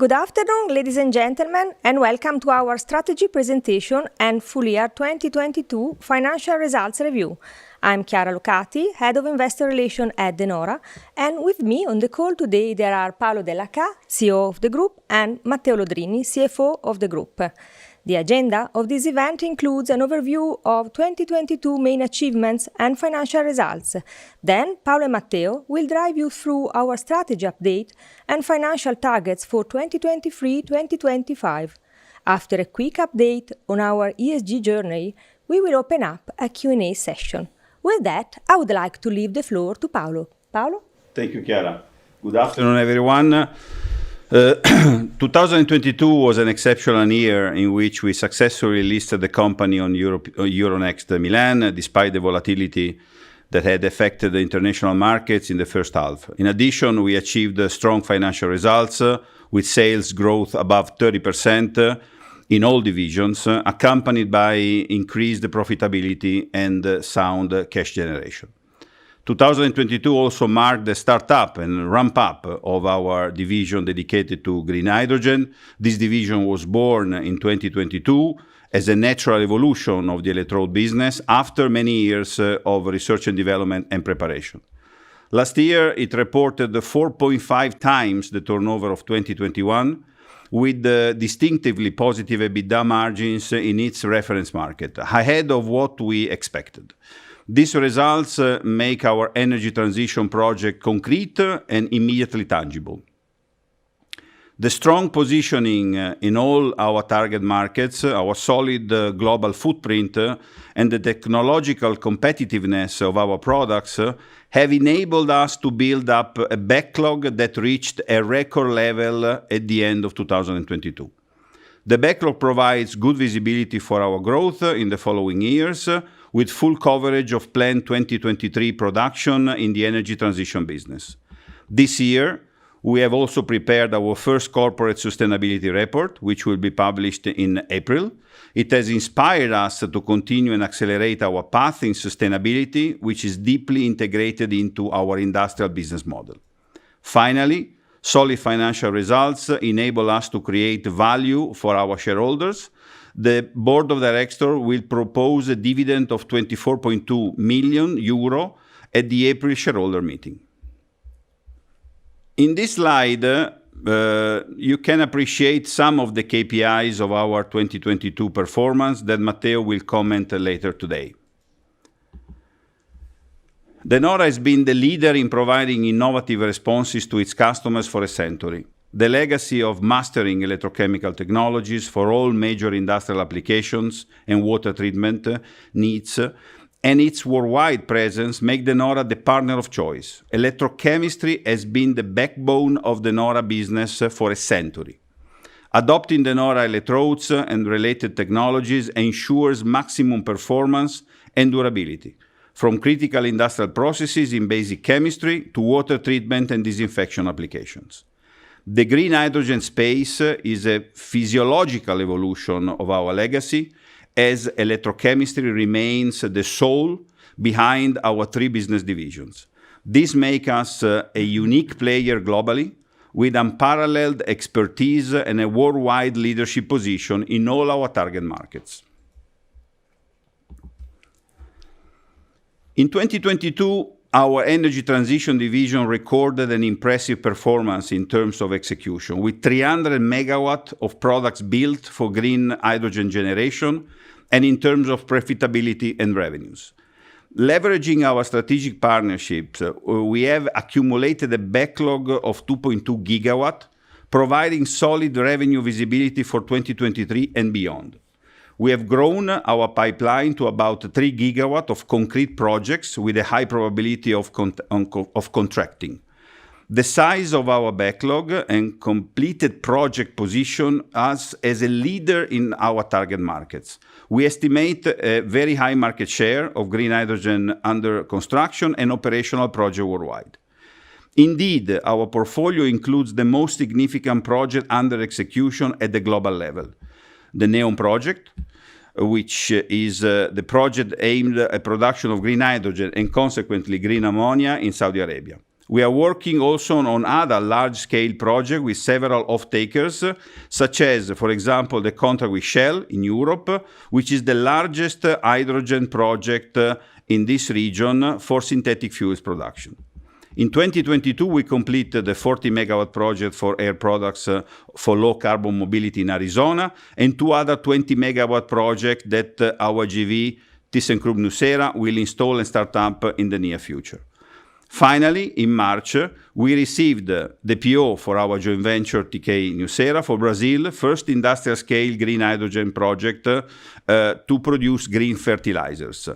Good afternoon, ladies and gentlemen, and welcome to our strategy presentation and full year 2022 financial results review. I'm Chiara Locati, Head of Investor Relations at Nora, and with me on the call today there are Paolo Dellachà, CEO of the group, and Matteo Lodrini, CFO of the group. The agenda of this event includes an overview of 2022 main achievements and financial results. Then Paolo and Matteo will drive you through our strategy update and financial targets for 2023-2025. After a quick update on our ESG journey, we will open up a Q&A session. With that, I would like to leave the floor to Paolo. Paolo? Thank you, Chiara. Good afternoon, everyone. 2022 was an exceptional year in which we successfully listed the company on Euronext Milan, despite the volatility that had affected the international markets in the first half. In addition, we achieved strong financial results with sales growth above 30% in all divisions, accompanied by increased profitability and sound cash generation. 2022 also marked the startup and ramp-up of our division dedicated to green hydrogen. This division was born in 2022 as a natural evolution of the electrode business after many years of research and development and preparation. Last year, it reported 4.5 times the turnover of 2021, with distinctively positive EBITDA margins in its reference market, ahead of what we expected. These results make our energy transition project concrete and immediately tangible. The strong positioning in all our target markets, our solid global footprint, and the technological competitiveness of our products have enabled us to build up a backlog that reached a record level at the end of 2022. The backlog provides good visibility for our growth in the following years, with full coverage of planned 2023 production in the energy transition business. This year, we have also prepared our first corporate sustainability report, which will be published in April. It has inspired us to continue and accelerate our path in sustainability, which is deeply integrated into our industrial business model. Finally, solid financial results enable us to create value for our shareholders. The board of directors will propose a dividend of 24.2 million euro at the April shareholder meeting. In this slide, you can appreciate some of the KPIs of our 2022 performance that Matteo will comment later today. De Nora has been the leader in providing innovative responses to its customers for a century. The legacy of mastering electrochemical technologies for all major industrial applications and water treatment needs and its worldwide presence make De Nora the partner of choice. Electrochemistry has been the backbone of De Nora business for a century. Adopting De Nora electrodes and related technologies ensures maximum performance and durability, from critical industrial processes in basic chemistry to water treatment and disinfection applications. The green hydrogen space is a physiological evolution of our legacy, as electrochemistry remains the soul behind our three business divisions. This makes us a unique player globally, with unparalleled expertise and a worldwide leadership position in all our target markets. In 2022, our energy transition division recorded an impressive performance in terms of execution, with 300 megawatts of products built for green hydrogen generation and in terms of profitability and revenues. Leveraging our strategic partnerships, we have accumulated a backlog of 2.2 gigawatts, providing solid revenue visibility for 2023 and beyond. We have grown our pipeline to about 3 gigawatts of concrete projects with a high probability of contracting. The size of our backlog and completed project position us as a leader in our target markets. We estimate a very high market share of green hydrogen under construction and operational projects worldwide. Indeed, our portfolio includes the most significant project under execution at the global level. The NEOM project, which is the project aimed at production of green hydrogen and consequently green ammonia in Saudi Arabia. We are working also on other large-scale projects with several off-takers, such as, for example, the contract with Shell in Europe, which is the largest hydrogen project in this region for synthetic fuels production. In 2022, we completed the 40 megawatt project for air products for low carbon mobility in Arizona, and 2 other 20 megawatt projects that our JV ThyssenKrupp Nucera will install and start up in the near future. Finally, in March, we received the PO for our joint venture TK Nucera for Brazil, first industrial-scale green hydrogen project to produce green fertilizers.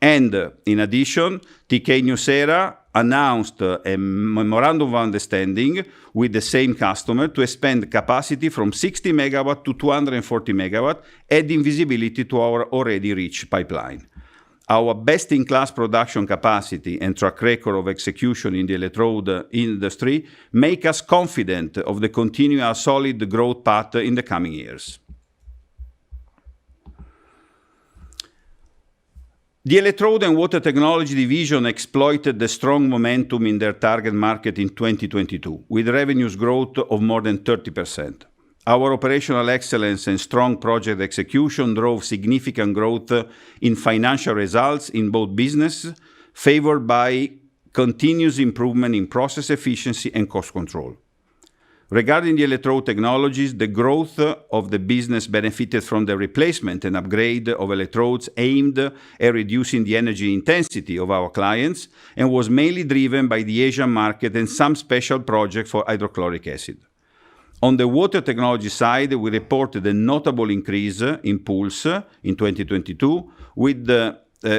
And in addition, TK Nucera announced a memorandum of understanding with the same customer to expand capacity from 60 megawatt to 240 megawatt, adding visibility to our already rich pipeline. Our best-in-class production capacity and track record of execution in the electrode industry make us confident of the continual solid growth path in the coming years. The Electrode and Water Technology division exploited the strong momentum in their target market in 2022, with revenues growth of more than 30%. Our operational excellence and strong project execution drove significant growth in financial results in both business, favored by continuous improvement in process efficiency and cost control. Regarding the electrode technologies, the growth of the business benefited from the replacement and upgrade of electrodes aimed at reducing the energy intensity of our clients and was mainly driven by the Asian market and some special projects for hydrochloric acid. On the water technology side, we reported a notable increase in pools in 2022 with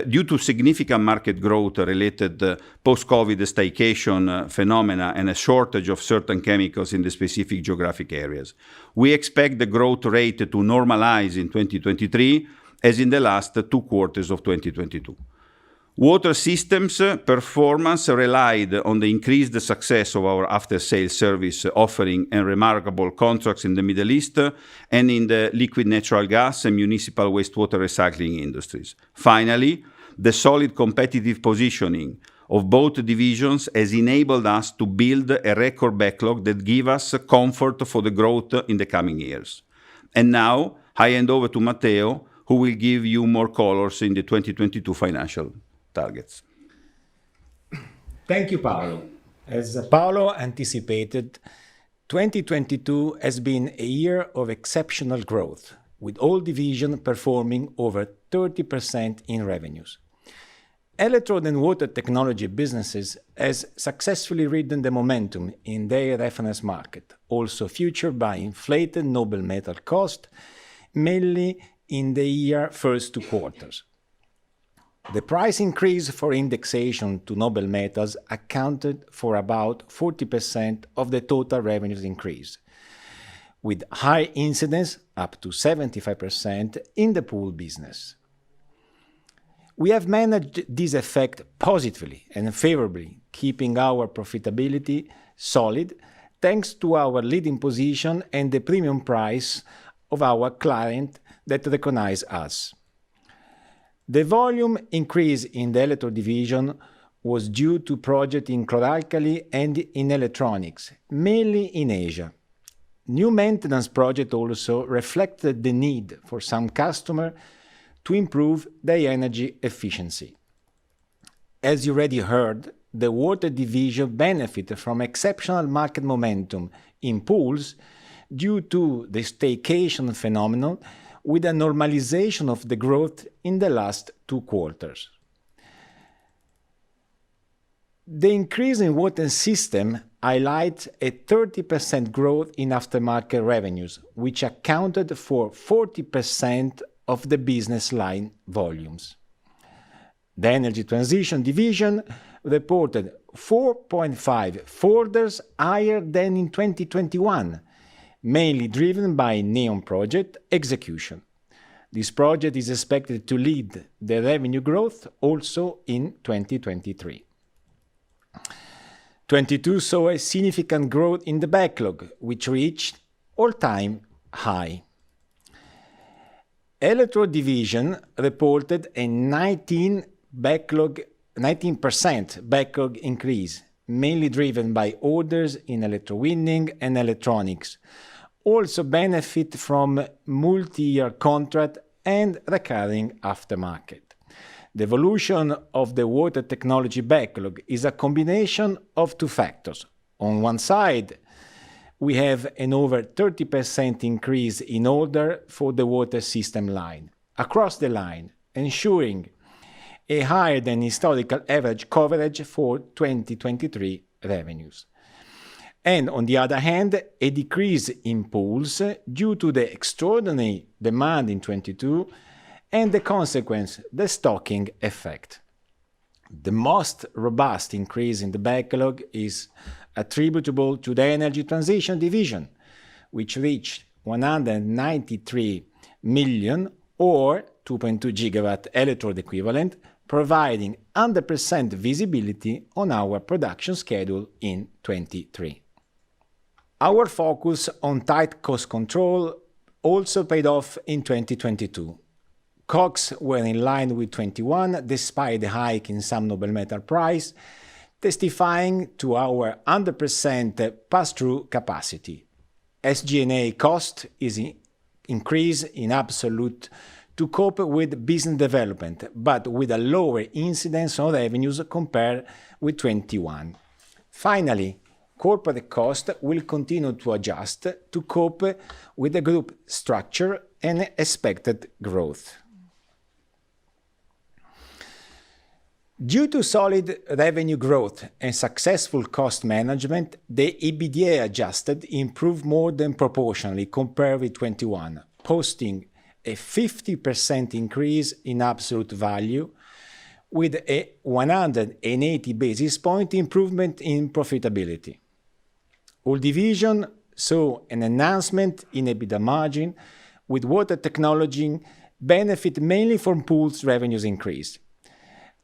due to significant market growth related post-COVID staycation phenomena and a shortage of certain chemicals in the specific geographic areas. We expect the growth rate to normalize in 2023 as in the last 2 quarters of 2022. Water systems performance relied on the increased success of our after-sales service offering and remarkable contracts in the Middle East and in the liquid natural gas and municipal wastewater recycling industries. Finally, the solid competitive positioning of both divisions has enabled us to build a record backlog that give us comfort for the growth in the coming years. And now, I hand over to Matteo, who will give you more colors in the 2022 financial targets. Thank you, Paolo. As Paolo anticipated, 2022 has been a year of exceptional growth, with all divisions performing over 30% in revenues. Electrode and water technology businesses has successfully ridden the momentum in their reference market, also fueled by inflated noble metal cost, mainly in the year first 2 quarters. The price increase for indexation to noble metals accounted for about 40% of the total revenues increase, with high incidence up to 75% in the pool business. We have managed this effect positively and favorably, keeping our profitability solid thanks to our leading position and the premium price of our client that recognize us. The volume increase in the electrode division was due to projects in chlor-alkali and in electronics, mainly in Asia. New maintenance projects also reflected the need for some customers to improve their energy efficiency. As you already heard, the water division benefited from exceptional market momentum in pools due to the staycation phenomenon, with a normalization of the growth in the last 2 quarters. The increase in water system highlights a 30% growth in aftermarket revenues, which accounted for 40% of the business line volumes. The energy transition division reported 4.5 orders higher than in 2021, mainly driven by NEOM project execution. This project is expected to lead the revenue growth also in 2023. 2022 saw a significant growth in the backlog, which reached all-time high. Electrode division reported a 19% backlog increase, mainly driven by orders in electrowinning and electronics, also benefit from multi-year contract and recurring aftermarket. The evolution of the water technology backlog is a combination of two factors. On one side, we have an over 30% increase in order for the water system line, across the line, ensuring a higher than historical average coverage for 2023 revenues. And on the other hand, a decrease in pools due to the extraordinary demand in 2022 and the consequence, the stocking effect. The most robust increase in the backlog is attributable to the energy transition division, which reached 193 million or 2.2 gigawatt electrode equivalent, providing 100% visibility on our production schedule in 2023. Our focus on tight cost control also paid off in 2022. COGS were in line with 21 despite the hike in some noble metal price, testifying to our 100% pass-through capacity. SG&A cost is increased in absolute to cope with business development, but with a lower incidence on revenues compared with 21. Finally, corporate cost will continue to adjust to cope with the group structure and expected growth. Due to solid revenue growth and successful cost management, the EBITDA adjusted improved more than proportionally compared with 21, posting a 50% increase in absolute value with a 180 basis point improvement in profitability. All divisions saw an enhancement in EBITDA margin, with water technology benefit mainly from pools revenues increase.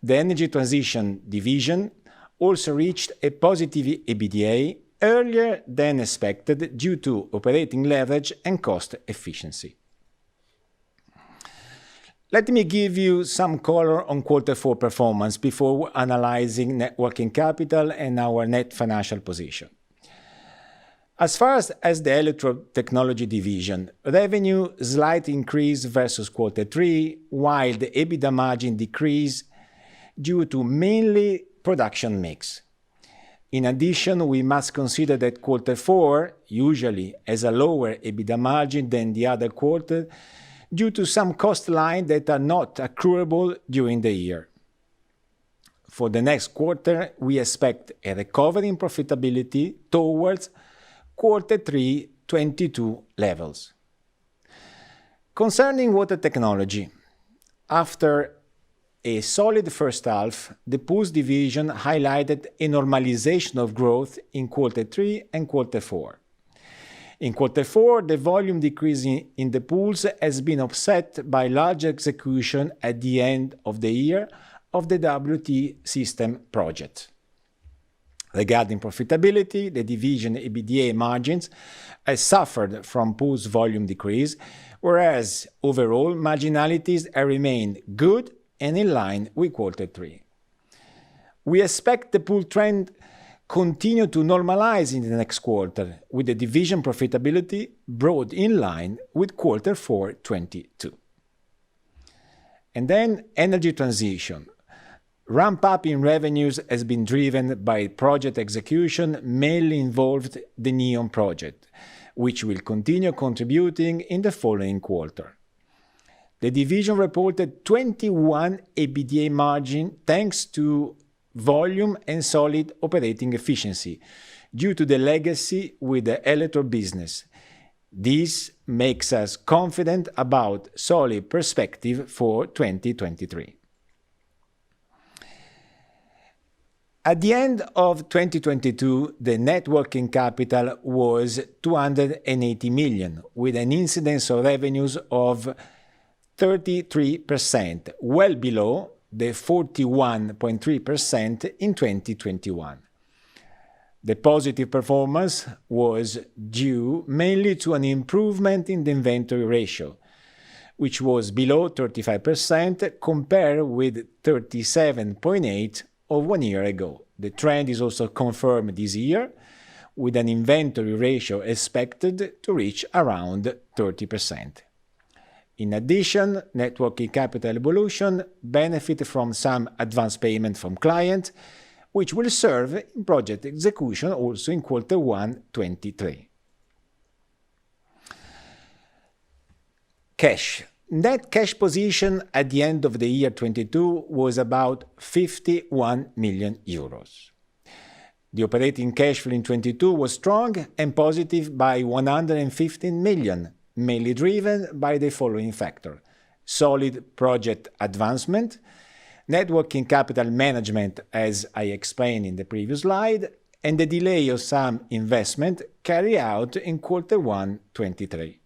The energy transition division also reached a positive EBITDA earlier than expected due to operating leverage and cost efficiency. Let me give you some color on Q4 performance before analyzing net working capital and our net financial position. As far as the electrode technology division, revenue slightly increased versus Q3, while the EBITDA margin decreased due to mainly production mix. In addition, we must consider that Q4 usually has a lower EBITDA margin than the other quarter due to some cost lines that are not accruable during the year. For the next quarter, we expect a recovery in profitability towards Q3 22 levels. Concerning water technology, after a solid first half, the pools division highlighted a normalization of growth in Q3 and Q4. In Q4, the volume decrease in the pools has been offset by large execution at the end of the year of the WT system project. Regarding profitability, the division EBITDA margins has suffered from pools volume decrease, whereas overall marginalities have remained good and in line with Q3. We expect the pool trend continue to normalize in the next quarter, with the division profitability brought in line with Q4 22. And then energy transition. Ramp up in revenues has been driven by project execution, mainly involved the NEOM project, which will continue contributing in the following quarter. The division reported 21 EBITDA margin thanks to volume and solid operating efficiency due to the legacy with the electrode business. This makes us confident about solid perspective for 2023. At the end of 2022, the net working capital was 280 million, with an incidence of revenues of 33%, well below the 41.3% in 2021. The positive performance was due mainly to an improvement in the inventory ratio, which was below 35% compared with 37.8% of 1 year ago. The trend is also confirmed this year, with an inventory ratio expected to reach around 30%. In addition, net working capital evolution benefit from some advance payment from clients, which will serve in project execution also in Q1 23. Cash. Net cash position at the end of the year 22 was about 51 million euros. The operating cash flow in 22 was strong and positive by 115 million, mainly driven by the following factor: solid project advancement, net working capital management, as I explained in the previous slide, and the delay of some investment carried out in Q1 23.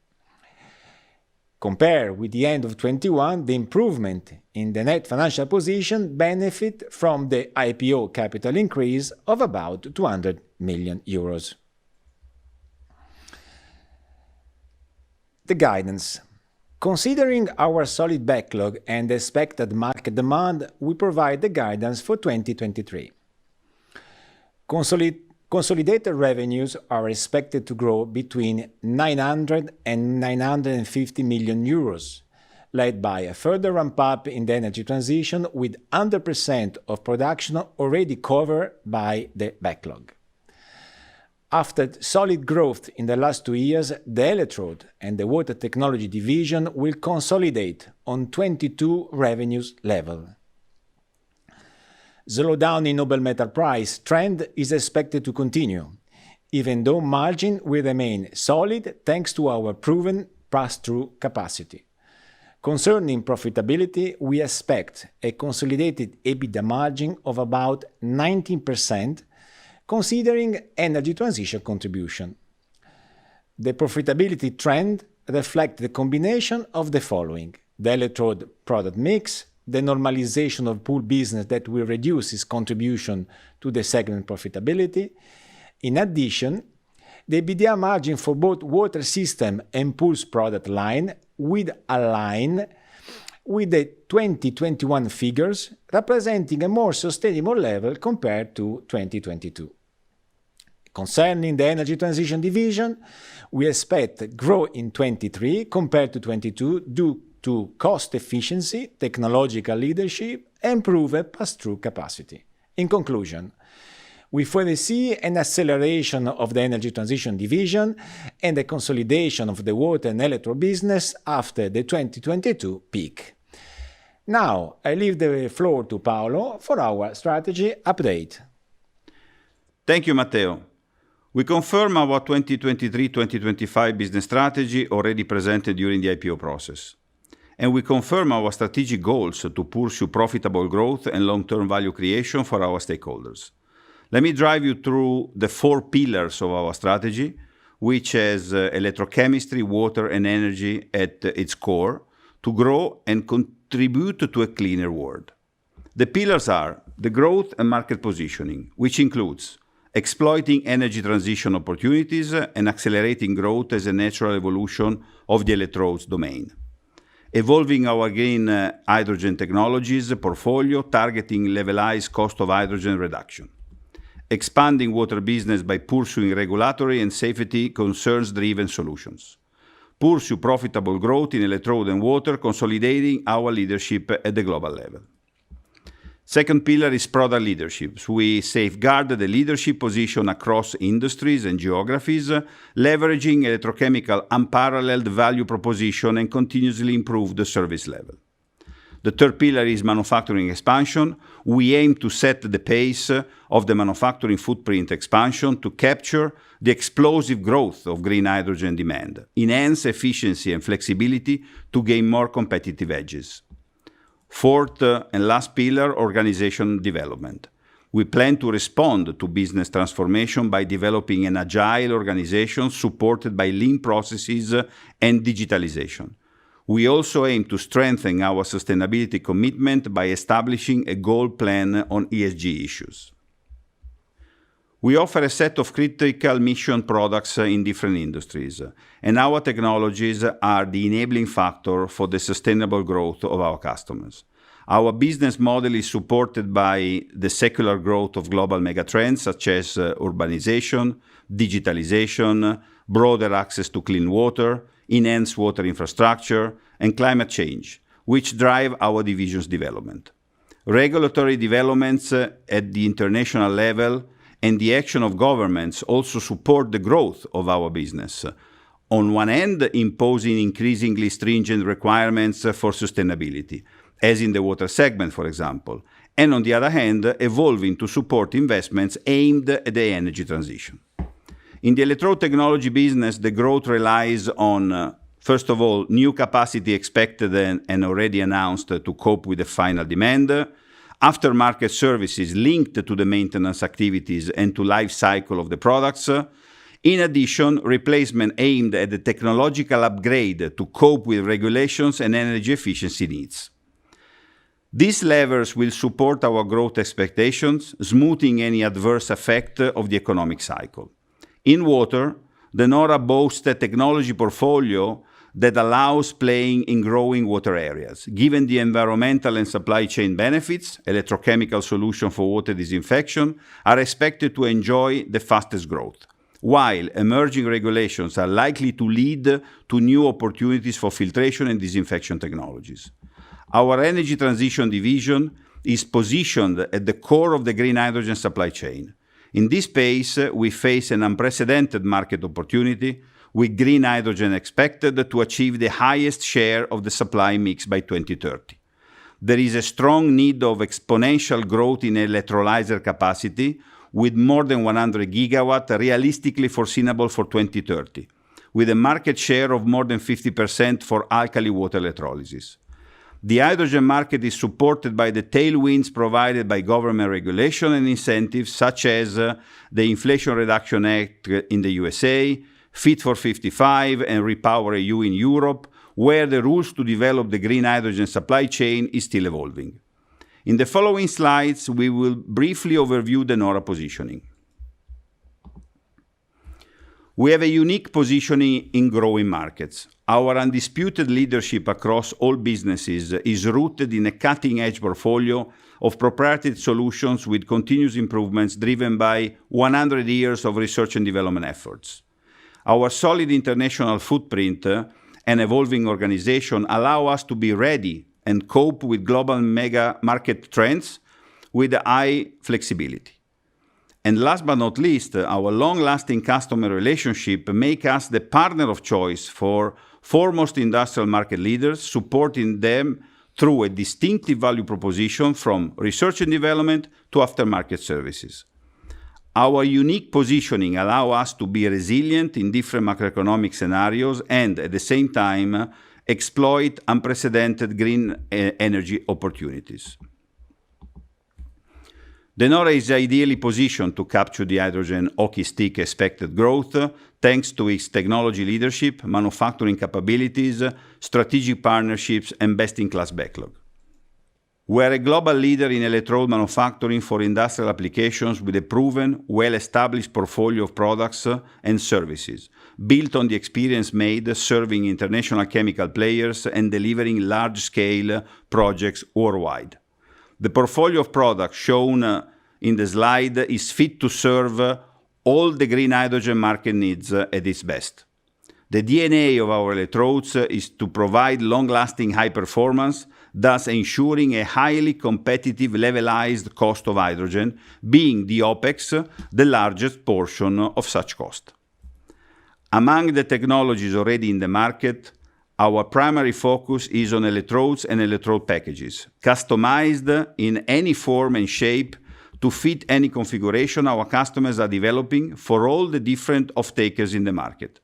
Compared with the end of 21, the improvement in the net financial position benefit from the IPO capital increase of about 200 million euros. The guidance. Considering our solid backlog and expected market demand, we provide the guidance for 2023. Consolidated revenues are expected to grow between 900 and 950 million euros, led by a further ramp-up in the energy transition with 100% of production already covered by the backlog. After solid growth in the last 2 years, the electrode and the water technology division will consolidate on 22 revenues level. Slowdown in noble metal price trend is expected to continue, even though margin will remain solid thanks to our proven pass-through capacity. Concerning profitability, we expect a consolidated EBITDA margin of about 19%, considering energy transition contribution. The profitability trend reflects the combination of the following: the electrode product mix, the normalization of pool business that will reduce its contribution to the segment profitability. In addition, the EBITDA margin for both water system and pools product line will align with the 2021 figures, representing a more sustainable level compared to 2022. Concerning the energy transition division, we expect growth in 23 compared to 22 due to cost efficiency, technological leadership, and proven pass-through capacity. In conclusion, we foresee an acceleration of the energy transition division and the consolidation of the water and electro business after the 2022 peak. Now, I leave the floor to Paolo for our strategy update. Thank you, Matteo. We confirm our 2023-2025 business strategy already presented during the IPO process. And we confirm our strategic goals to pursue profitable growth and long-term value creation for our stakeholders. Let me drive you through the 4 pillars of our strategy, which has electrochemistry, water, and energy at its core, to grow and contribute to a cleaner world. The pillars are the growth and market positioning, which includes exploiting energy transition opportunities and accelerating growth as a natural evolution of the electrodes domain. Evolving our green hydrogen technologies portfolio, targeting levelized cost of hydrogen reduction. Expanding water business by pursuing regulatory and safety concerns-driven solutions. Pursue profitable growth in electrode and water, consolidating our leadership at the global level. Second pillar is product leadership. We safeguard the leadership position across industries and geographies, leveraging electrochemical unparalleled value proposition and continuously improve the service level. The third pillar is manufacturing expansion. We aim to set the pace of the manufacturing footprint expansion to capture the explosive growth of green hydrogen demand, enhance efficiency and flexibility to gain more competitive edges. Fourth and last pillar, organization development. We plan to respond to business transformation by developing an agile organization supported by lean processes and digitalization. We also aim to strengthen our sustainability commitment by establishing a goal plan on ESG issues. We offer a set of critical mission products in different industries, and our technologies are the enabling factor for the sustainable growth of our customers. Our business model is supported by the secular growth of global megatrends such as urbanization, digitalization, broader access to clean water, enhanced water infrastructure, and climate change, which drive our division's development. Regulatory developments at the international level and the action of governments also support the growth of our business. On one hand, imposing increasingly stringent requirements for sustainability, as in the water segment, for example, and on the other hand, evolving to support investments aimed at the energy transition. In the electrode technology business, the growth relies on, first of all, new capacity expected and already announced to cope with the final demand, aftermarket services linked to the maintenance activities and to life cycle of the products. In addition, replacement aimed at the technological upgrade to cope with regulations and energy efficiency needs. These levers will support our growth expectations, smoothing any adverse effect of the economic cycle. In water, the Nora boasts a technology portfolio that allows playing in growing water areas. Given the environmental and supply chain benefits, electrochemical solutions for water disinfection are expected to enjoy the fastest growth, while emerging regulations are likely to lead to new opportunities for filtration and disinfection technologies. Our energy transition division is positioned at the core of the green hydrogen supply chain. In this space, we face an unprecedented market opportunity, with green hydrogen expected to achieve the highest share of the supply mix by 2030. There is a strong need of exponential growth in electrolyzer capacity, with more than 100 gigawatt realistically foreseeable for 2030, with a market share of more than 50% for alkali water electrolysis. The hydrogen market is supported by the tailwinds provided by government regulation and incentives such as the Inflation Reduction Act in the USA, Fit for 55 and REPowerEU in Europe, where the rules to develop the green hydrogen supply chain is still evolving. In the following slides, we will briefly overview the Nora positioning. We have a unique positioning in growing markets. Our undisputed leadership across all businesses is rooted in a cutting-edge portfolio of proprietary solutions with continuous improvements driven by 100 years of research and development efforts. Our solid international footprint and evolving organization allow us to be ready and cope with global mega market trends with high flexibility. And last but not least, our long-lasting customer relationship make us the partner of choice for foremost industrial market leaders, supporting them through a distinctive value proposition from research and development to aftermarket services. Our unique positioning allows us to be resilient in different macroeconomic scenarios and, at the same time, exploit unprecedented green energy opportunities. De Nora is ideally positioned to capture the hydrogen hockey stick expected growth thanks to its technology leadership, manufacturing capabilities, strategic partnerships, and best-in-class backlog. We are a global leader in electrode manufacturing for industrial applications with a proven, well-established portfolio of products and services, built on the experience made serving international chemical players and delivering large-scale projects worldwide. The portfolio of products shown in the slide is fit to serve all the green hydrogen market needs at its best. The DNA of our electrodes is to provide long-lasting high performance, thus ensuring a highly competitive levelized cost of hydrogen, being the OPEX the largest portion of such cost. Among the technologies already in the market, our primary focus is on electrodes and electrode packages, customized in any form and shape to fit any configuration our customers are developing for all the different off-takers in the market.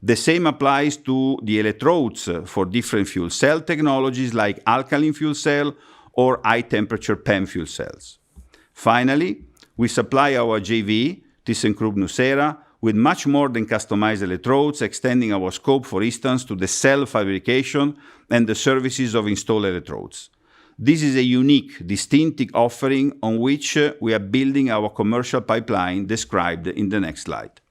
The same applies to the electrodes for different fuel cell technologies like alkaline fuel cell or high-temperature PEM fuel cells. Finally, we supply our JV, ThyssenKrupp Nucera, with much more than customized electrodes, extending our scope, for instance, to the cell fabrication and the services of installed electrodes. This is a unique, distinctive offering on which we are building our commercial pipeline described in the next slide.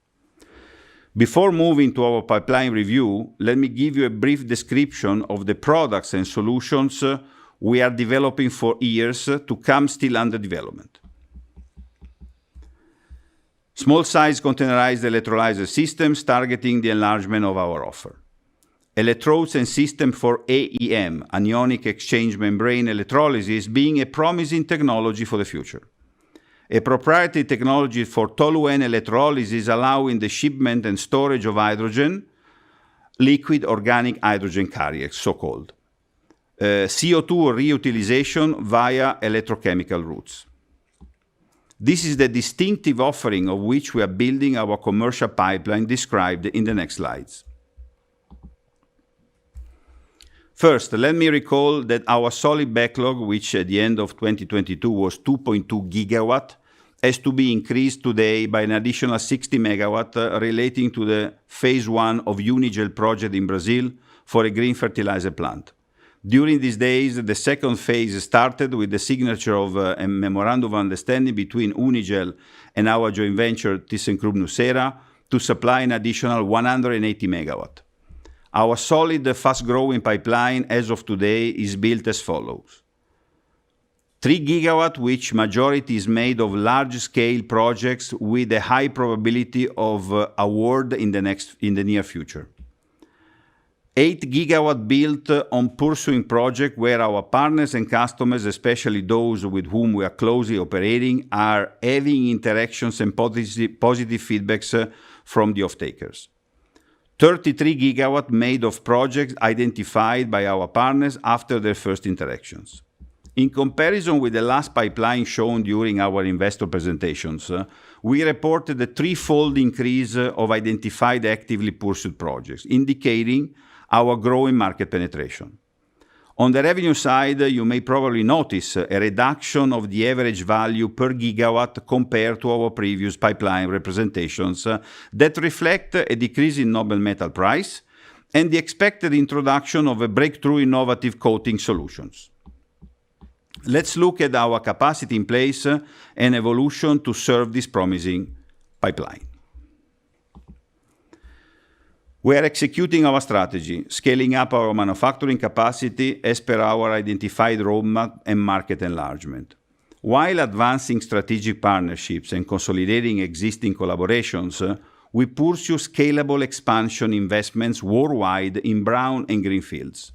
Before moving to our pipeline review, let me give you a brief description of the products and solutions we are developing for years to come still under development. Small-size containerized electrolyzer systems targeting the enlargement of our offer. Electrodes and system for AEM, anionic exchange membrane electrolysis, being a promising technology for the future. A proprietary technology for toluene electrolysis allowing the shipment and storage of hydrogen, liquid organic hydrogen carriers, so-called. CO2 reutilization via electrochemical routes. This is the distinctive offering of which we are building our commercial pipeline described in the next slides. First, let me recall that our solid backlog, which at the end of 2022 was 2.2 gigawatt, has to be increased today by an additional 60 megawatt relating to the phase 1 of Unigel project in Brazil for a green fertilizer plant. During these days, the second phase started with the signature of a memorandum of understanding between Unigel and our joint venture ThyssenKrupp Nucera to supply an additional 180 megawatt. Our solid, fast-growing pipeline as of today is built as follows. 3 gigawatt, which majority is made of large-scale projects with a high probability of award in the near future. 8 gigawatt built on pursuing project where our partners and customers, especially those with whom we are closely operating, are having interactions and positive feedbacks from the off-takers. 33 gigawatt made of projects identified by our partners after their first interactions. In comparison with the last pipeline shown during our investor presentations, we reported a threefold increase of identified actively pursued projects, indicating our growing market penetration. On the revenue side, you may probably notice a reduction of the average value per gigawatt compared to our previous pipeline representations that reflect a decrease in noble metal price and the expected introduction of a breakthrough innovative coating solutions. Let's look at our capacity in place and evolution to serve this promising pipeline. We are executing our strategy, scaling up our manufacturing capacity as per our identified roadmap and market enlargement, while advancing strategic partnerships and consolidating existing collaborations. We pursue scalable expansion investments worldwide in brown and green fields.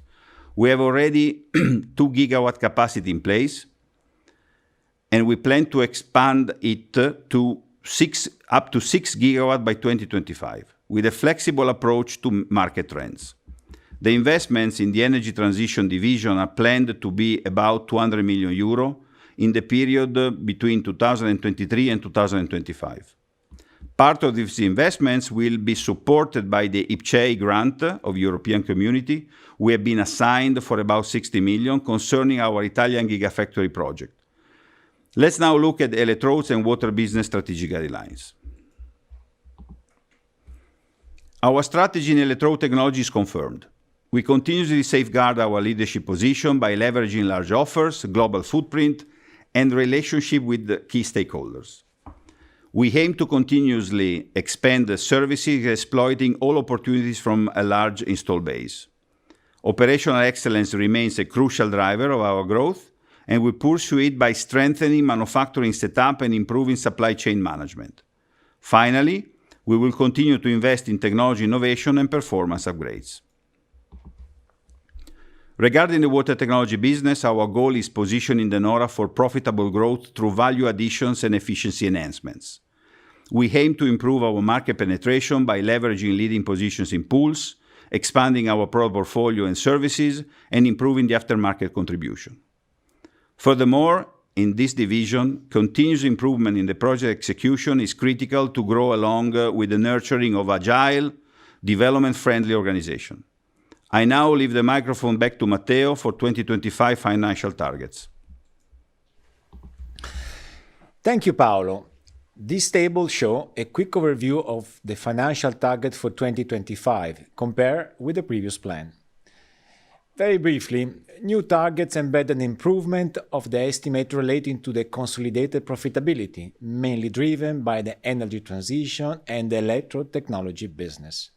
We have already 2 gigawatt capacity in place, and we plan to expand it to up to 6 gigawatt by 2025. With a flexible approach to market trends. The investments in the energy transition division are planned to be about 200 million euro in the period between 2023 and 2025. Part of these investments will be supported by the IPCEI grant of European Community. We have been assigned for about 60 million concerning our Italian Gigafactory project. Let's now look at electrodes and water business strategic guidelines. Our strategy in electrode technology is confirmed. We continuously safeguard our leadership position by leveraging large offers, global footprint, and relationship with the key stakeholders. We aim to continuously expand the services, exploiting all opportunities from a large install base. Operational excellence remains a crucial driver of our growth, and we pursue it by strengthening manufacturing setup and improving supply chain management. Finally, we will continue to invest in technology innovation and performance upgrades. Regarding the water technology business, our goal is positioning the Nora for profitable growth through value additions and efficiency enhancements. We aim to improve our market penetration by leveraging leading positions in pools, expanding our product portfolio and services, and improving the aftermarket contribution. Furthermore, in this division, continuous improvement in the project execution is critical to grow along with the nurturing of agile, development-friendly organization. I now leave the microphone back to Matteo for 2025 financial targets. Thank you, Paolo. This table shows a quick overview of the financial target for 2025 compared with the previous plan. Very briefly, new targets embed an improvement of the estimate relating to the consolidated profitability, mainly driven by the energy transition and the electrode technology business.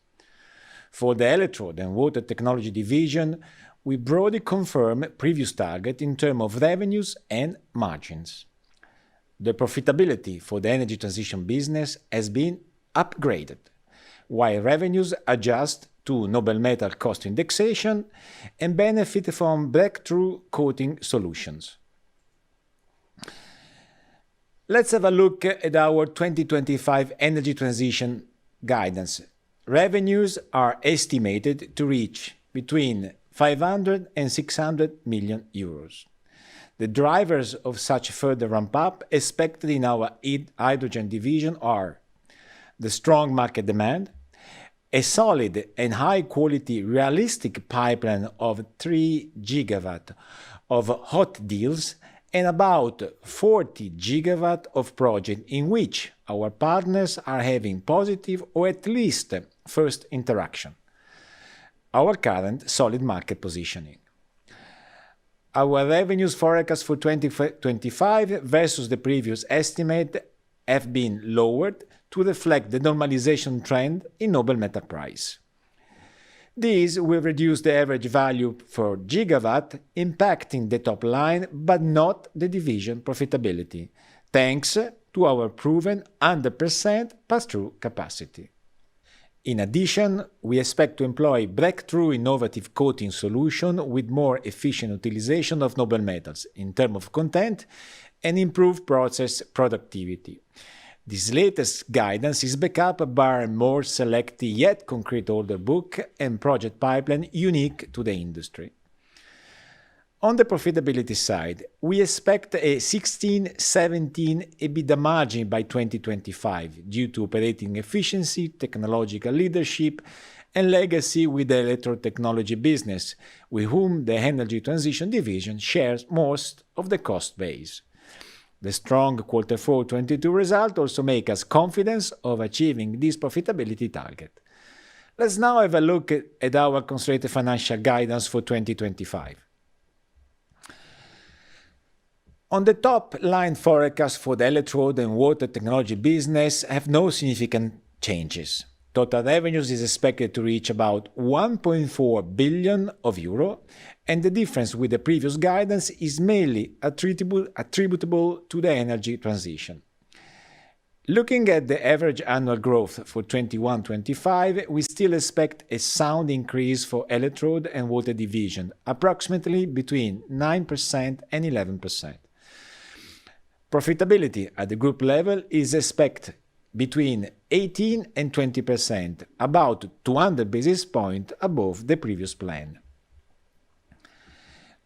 For the electrode and water technology division, we broadly confirm previous target in terms of revenues and margins. The profitability for the energy transition business has been upgraded, while revenues adjust to noble metal cost indexation and benefit from breakthrough coating solutions. Let's have a look at our 2025 energy transition guidance. Revenues are estimated to reach between 500 and 600 million euros. The drivers of such further ramp-up expected in our hydrogen division are the strong market demand, a solid and high-quality realistic pipeline of 3 gigawatt of hot deals and about 40 gigawatt of projects in which our partners are having positive or at least first interaction. Our current solid market positioning. Our revenues forecast for 2025 versus the previous estimate have been lowered to reflect the normalization trend in noble metal price. These will reduce the average value for gigawatt, impacting the top line but not the division profitability, thanks to our proven 100% pass-through capacity. In addition, we expect to employ breakthrough innovative coating solution with more efficient utilization of noble metals in terms of content and improved process productivity. This latest guidance is backed up by a more selective yet concrete order book and project pipeline unique to the industry. On the profitability side, we expect a 16-17 EBITDA margin by 2025 due to operating efficiency, technological leadership, and legacy with the electrode technology business, with whom the energy transition division shares most of the cost base. The strong Q4 22 result also make us confident of achieving this profitability target. Let's now have a look at our consolidated financial guidance for 2025. On the top line forecast for the electrode and water technology business have no significant changes. Total revenues is expected to reach about 1.4 billion euro, and the difference with the previous guidance is mainly attributable to the energy transition. Looking at the average annual growth for 21-25, we still expect a sound increase for electrode and water division, approximately between 9% and 11%. Profitability at the group level is expected between 18 and 20%, about 200 basis points above the previous plan.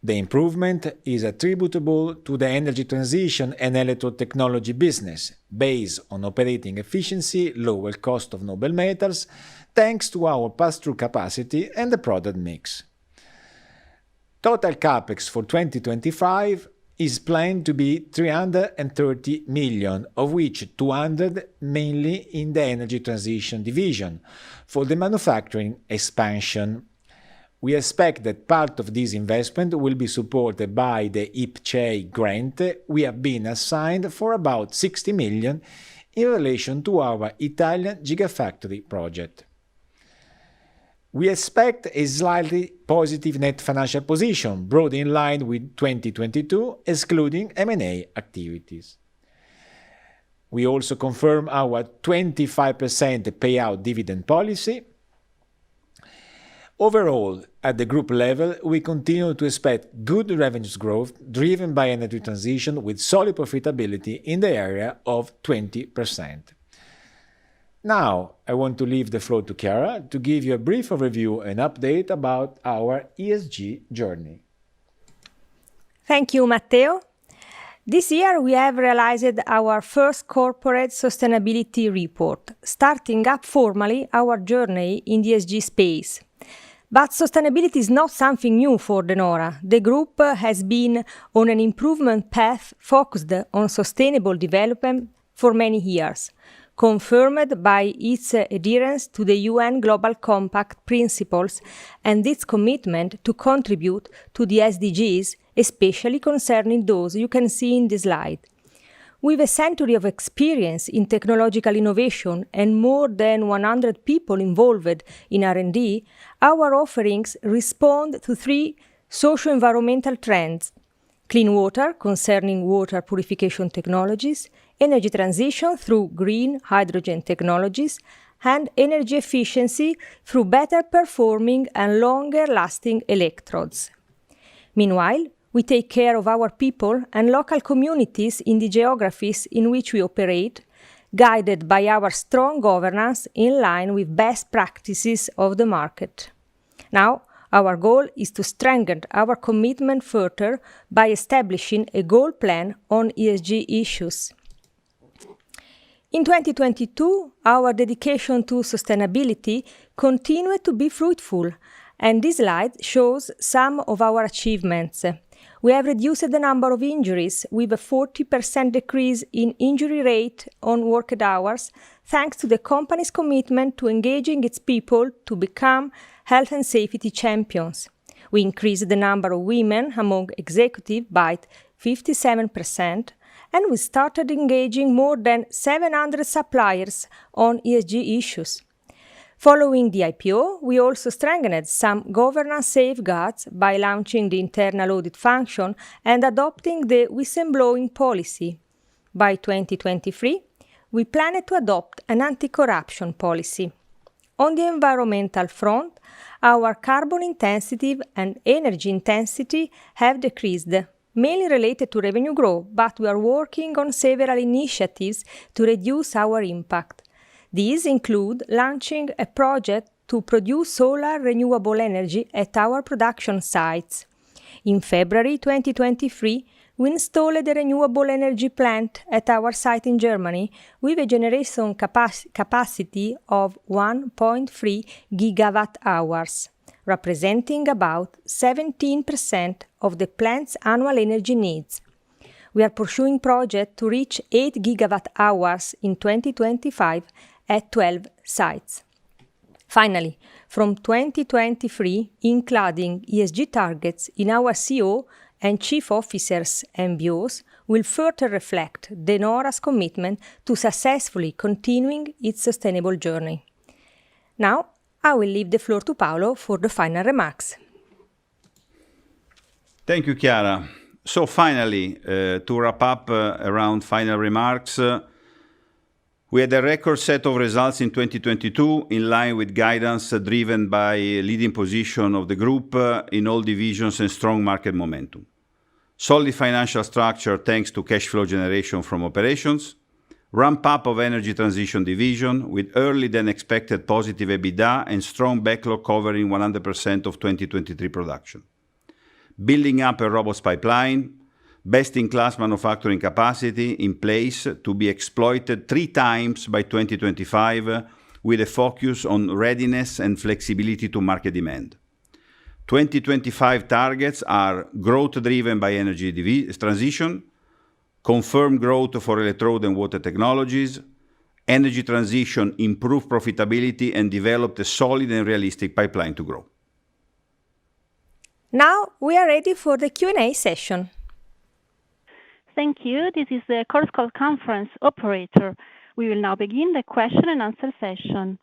The improvement is attributable to the energy transition and electrode technology business, based on operating efficiency, lower cost of noble metals, thanks to our pass-through capacity and the product mix. Total capex for 2025 is planned to be 330 million, of which 200 mainly in the energy transition division for the manufacturing expansion. We expect that part of this investment will be supported by the IPCEI grant we have been assigned for about 60 million in relation to our Italian Gigafactory project. We expect a slightly positive net financial position, broadly in line with 2022, excluding M&A activities. We also confirm our 25% payout dividend policy. Overall, at the group level, we continue to expect good revenues growth driven by energy transition with solid profitability in the area of 20%. Now, I want to leave the floor to Chiara to give you a brief overview and update about our ESG journey. Thank you, Matteo. This year we have realized our first corporate sustainability report, starting up formally our journey in the ESG space. But sustainability is not something new for De Nora. The group has been on an improvement path focused on sustainable development for many years, confirmed by its adherence to the UN Global Compact principles and its commitment to contribute to the SDGs, especially concerning those you can see in this slide. With a century of experience in technological innovation and more than 100 people involved in R&D, our offerings respond to three socio-environmental trends: clean water, concerning water purification technologies; energy transition through green hydrogen technologies; and energy efficiency through better performing and longer lasting electrodes. Meanwhile, we take care of our people and local communities in the geographies in which we operate, guided by our strong governance in line with best practices of the market. Now, our goal is to strengthen our commitment further by establishing a goal plan on ESG issues. In 2022, our dedication to sustainability continued to be fruitful, and this slide shows some of our achievements. We have reduced the number of injuries with a 40% decrease in injury rate on worked hours, thanks to the company's commitment to engaging its people to become health and safety champions. We increased the number of women among executives by 57%, and we started engaging more than 700 suppliers on ESG issues. Following the IPO, we also strengthened some governance safeguards by launching the internal audit function and adopting the whistleblowing policy. By 2023, we plan to adopt an anti-corruption policy. On the environmental front, our carbon intensity and energy intensity have decreased, mainly related to revenue growth, but we are working on several initiatives to reduce our impact. These include launching a project to produce solar renewable energy at our production sites. In February 2023, we installed a renewable energy plant at our site in Germany with a generation capacity of 1.3 gigawatt hours, representing about 17% of the plant's annual energy needs. We are pursuing projects to reach 8 gigawatt hours in 2025 at 12 sites. Finally, from 2023, including ESG targets in our CEO and chief officers' MBOs, will further reflect De Nora's commitment to successfully continuing its sustainable journey. Now, I will leave the floor to Paolo for the final remarks. Thank you, Chiara. So finally, to wrap up around final remarks, we had a record set of results in 2022 in line with guidance driven by leading position of the group in all divisions and strong market momentum. Solid financial structure thanks to cash flow generation from operations, ramp up of energy transition division with early than expected positive EBITDA and strong backlog covering 100% of 2023 production. Building up a robust pipeline, best-in-class manufacturing capacity in place to be exploited 3 times by 2025 with a focus on readiness and flexibility to market demand. 2025 targets are growth driven by energy transition, confirmed growth for electrode and water technologies, energy transition, improved profitability, and developed a solid and realistic pipeline to grow. Now we are ready for the Q&A session. Thank you. This is the Chorus Call conference operator. We will now begin the question and answer session.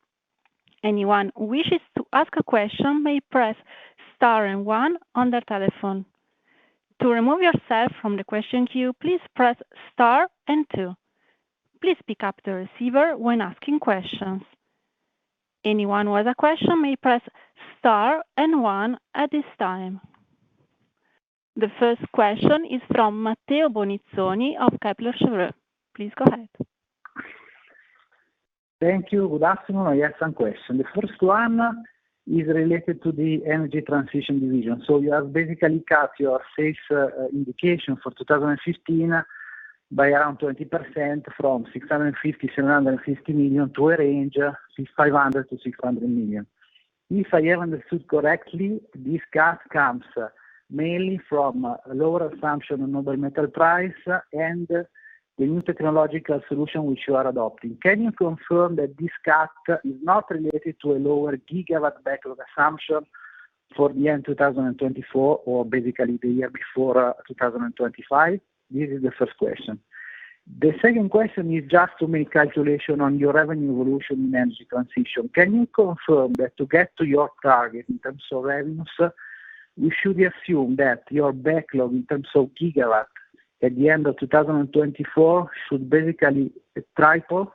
Anyone who wishes to ask a question may press star and 1 on their telephone. To remove yourself from the question queue, please press star and 2. Please pick up the receiver when asking questions. Anyone who has a question may press star and 1 at this time. The first question is from Matteo Bonizzoni of Kepler Cheuvreux. Please go ahead. Thank you. Good afternoon. I have some questions. The first one is related to the energy transition division. So you have basically cut your sales indication for 2015 by around 20% from 650-750 million to a range 500 to 600 million. If I have understood correctly, this cut comes mainly from a lower assumption on noble metal price and the new technological solution which you are adopting. Can you confirm that this cut is not related to a lower gigawatt backlog assumption for the end 2024 or basically the year before 2025? This is the first question. The second question is just to make calculation on your revenue evolution in energy transition. Can you confirm that to get to your target in terms of revenues, we should assume that your backlog in terms of gigawatt at the end of 2024 should basically triple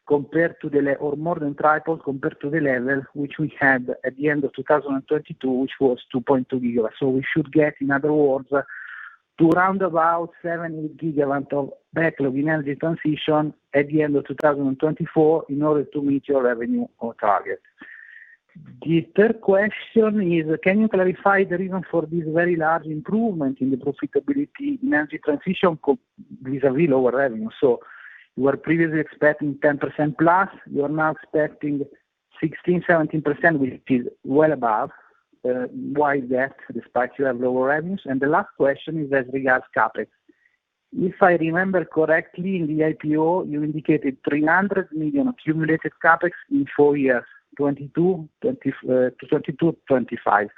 compared to the or more than triple compared to the level which we had at the end of 2022, which was 2.2 gigawatts. So we should get, in other words, to round about 7 gigawatt of backlog in energy transition at the end of 2024 in order to meet your revenue or target. The third question is, can you clarify the reason for this very large improvement in the profitability in energy transition vis-a-vis lower revenue? So you were previously expecting 10% plus, you are now expecting 16-17%, which is well above. Why is that, despite you have lower revenues? And the last question is as regards CapEx. If I remember correctly, in the IPO, you indicated 300 million accumulated CapEx in 4 years, 22 to 25.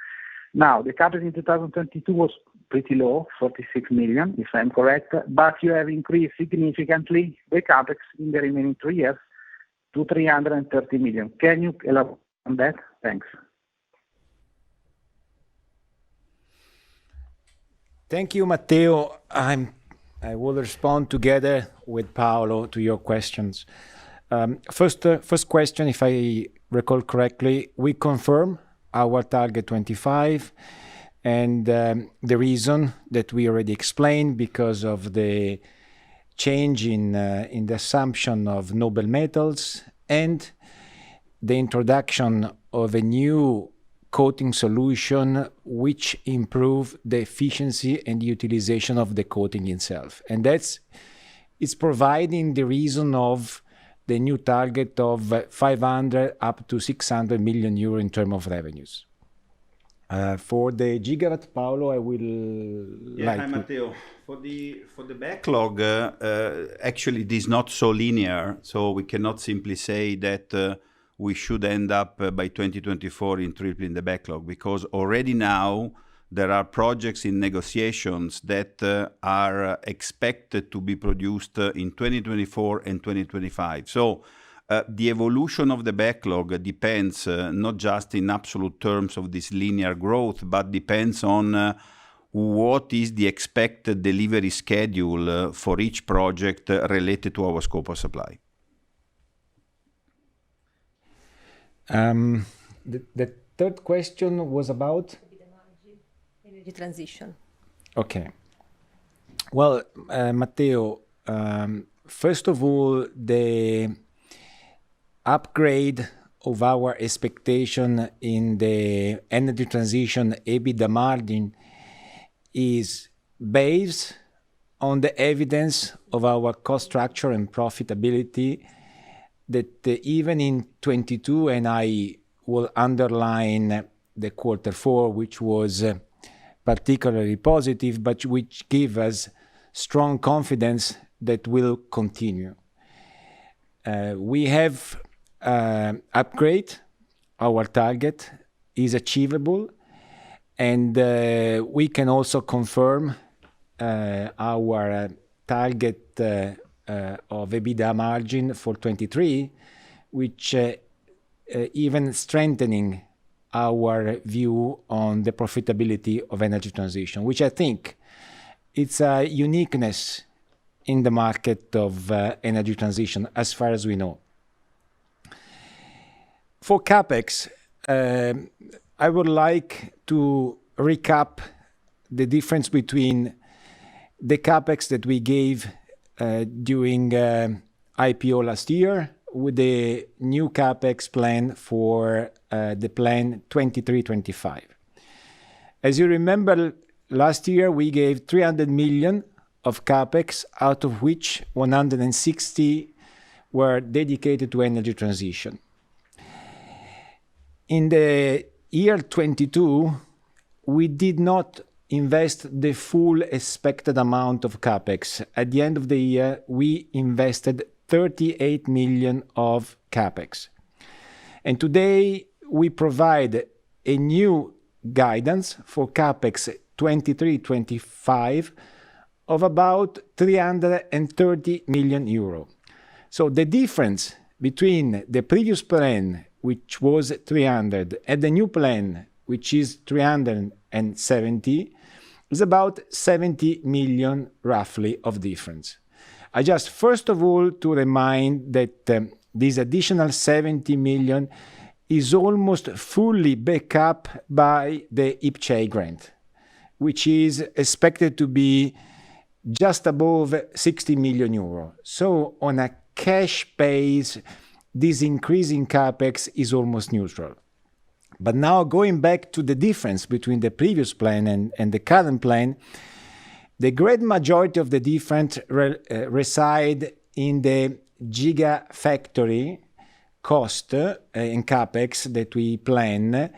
Now, the CapEx in 2022 was pretty low, 46 million, if I'm correct, but you have increased significantly the CapEx in the remaining 3 years to 330 million. Can you elaborate on that? Thanks. Thank you, Matteo. I will respond together with Paolo to your questions. First question, if I recall correctly, we confirm our target 25, and the reason that we already explained, because of the change in the assumption of noble metals and the introduction of a new coating solution which improve the efficiency and utilization of the coating itself. And it's providing the reason of the new target of 500 up to 600 million euro in terms of revenues. For the gigawatt, Paolo, I will Hi, Matteo. For the backlog, actually, it is not so linear, so we cannot simply say that we should end up by 2024 in tripling the backlog, because already now there are projects in negotiations that are expected to be produced in 2024 and 2025. So the evolution of the backlog depends not just in absolute terms of this linear growth, but depends on what is the expected delivery schedule for each project related to our scope of supply. The third question was about energy transition. Okay. Well, Matteo, first of all, the upgrade of our expectation in the energy transition EBITDA margin is based on the evidence of our cost structure and profitability that even in 22, and I will underline the quarter 4, which was particularly positive, but which give us strong confidence that will continue. We have upgrade our target is achievable, and we can also confirm our target of EBITDA margin for 23, which even strengthening our view on the profitability of energy transition, which I think it's a uniqueness in the market of energy transition as far as we know. For CapEx, I would like to recap the difference between the CapEx that we gave during IPO last year with the new CapEx plan for the plan 23-25. As you remember, last year we gave 300 million of CapEx, out of which 160 were dedicated to energy transition. In the year 22, we did not invest the full expected amount of CapEx. At the end of the year, we invested 38 million of CapEx. And today, we provide a new guidance for CapEx 23-25 of about 330 million euro. So the difference between the previous plan, which was 300, and the new plan, which is 370, is about 70 million roughly of difference. I just first of all to remind that this additional 70 million is almost fully backed up by the IPCEI grant, which is expected to be just above 60 million euro. So on a cash base, this increase in capex is almost neutral. But now going back to the difference between the previous plan and the current plan, the great majority of the difference reside in the gigafactory cost in capex that we plan,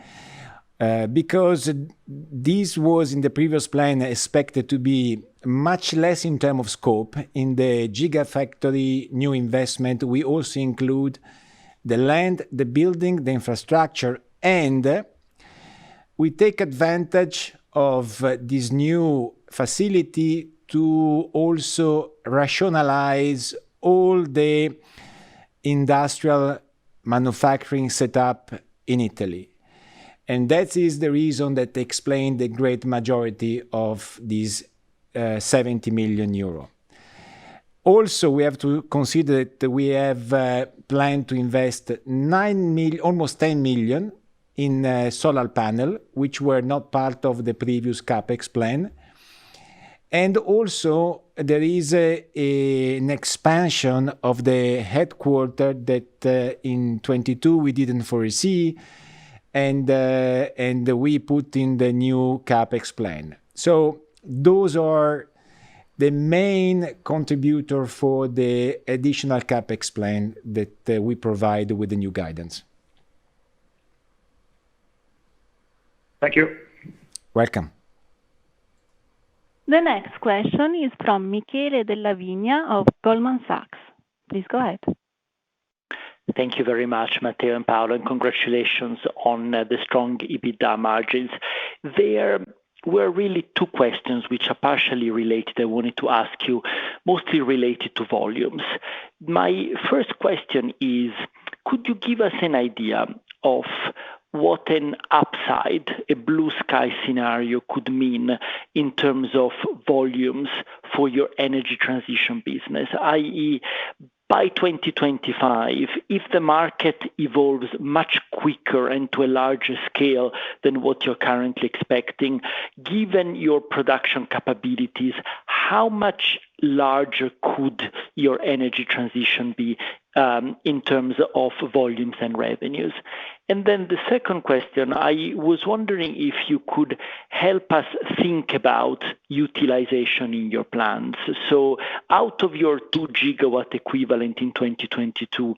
because this was in the previous plan expected to be much less in terms of scope. In the gigafactory new investment, we also include the land, the building, the infrastructure, and we take advantage of this new facility to also rationalize all the industrial manufacturing setup in Italy. And that is the reason that explains the great majority of these 70 million euro. Also, we have to consider that we have planned to invest almost 10 million in solar panel, which were not part of the previous capex plan. And also, there is an expansion of the headquarters that in 22 we didn't foresee, and we put in the new capex plan. So those are the main contributor for the additional capex plan that we provide with the new guidance. Thank you. Welcome. The next question is from Michele Della Vigna of Goldman Sachs. Please go ahead. Thank you very much, Matteo and Paolo, and congratulations on the strong EBITDA margins. There were really two questions which are partially related. I wanted to ask you, mostly related to volumes. My first question is, could you give us an idea of what an upside, a blue sky scenario could mean in terms of volumes for your energy transition business, i.e., by 2025, if the market evolves much quicker and to a larger scale than what you're currently expecting, given your production capabilities, how much larger could your energy transition be in terms of volumes and revenues? And then the second question, I was wondering if you could help us think about utilization in your plants. So out of your 2 gigawatt equivalent in 2022,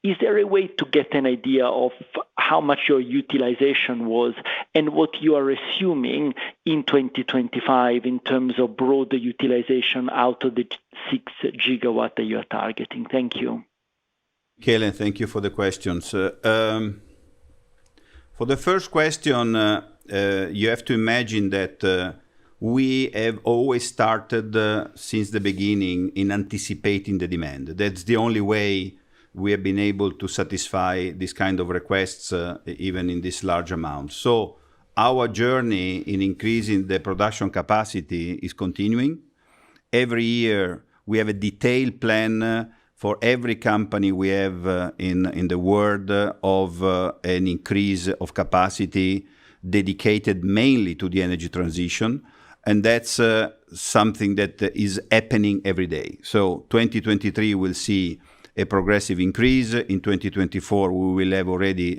is there a way to get an idea of how much your utilization was and what you are assuming in 2025 in terms of broader utilization out of the 6 gigawatt that you are targeting? Thank you. Michele, thank you for the questions. For the first question, you have to imagine that we have always started since the beginning in anticipating the demand. That's the only way we have been able to satisfy this kind of requests, even in this large amount. So our journey in increasing the production capacity is continuing. Every year we have a detailed plan for every company we have in the world of an increase of capacity dedicated mainly to the energy transition. And that's something that is happening every day. So 2023 will see a progressive increase. In 2024, we will have already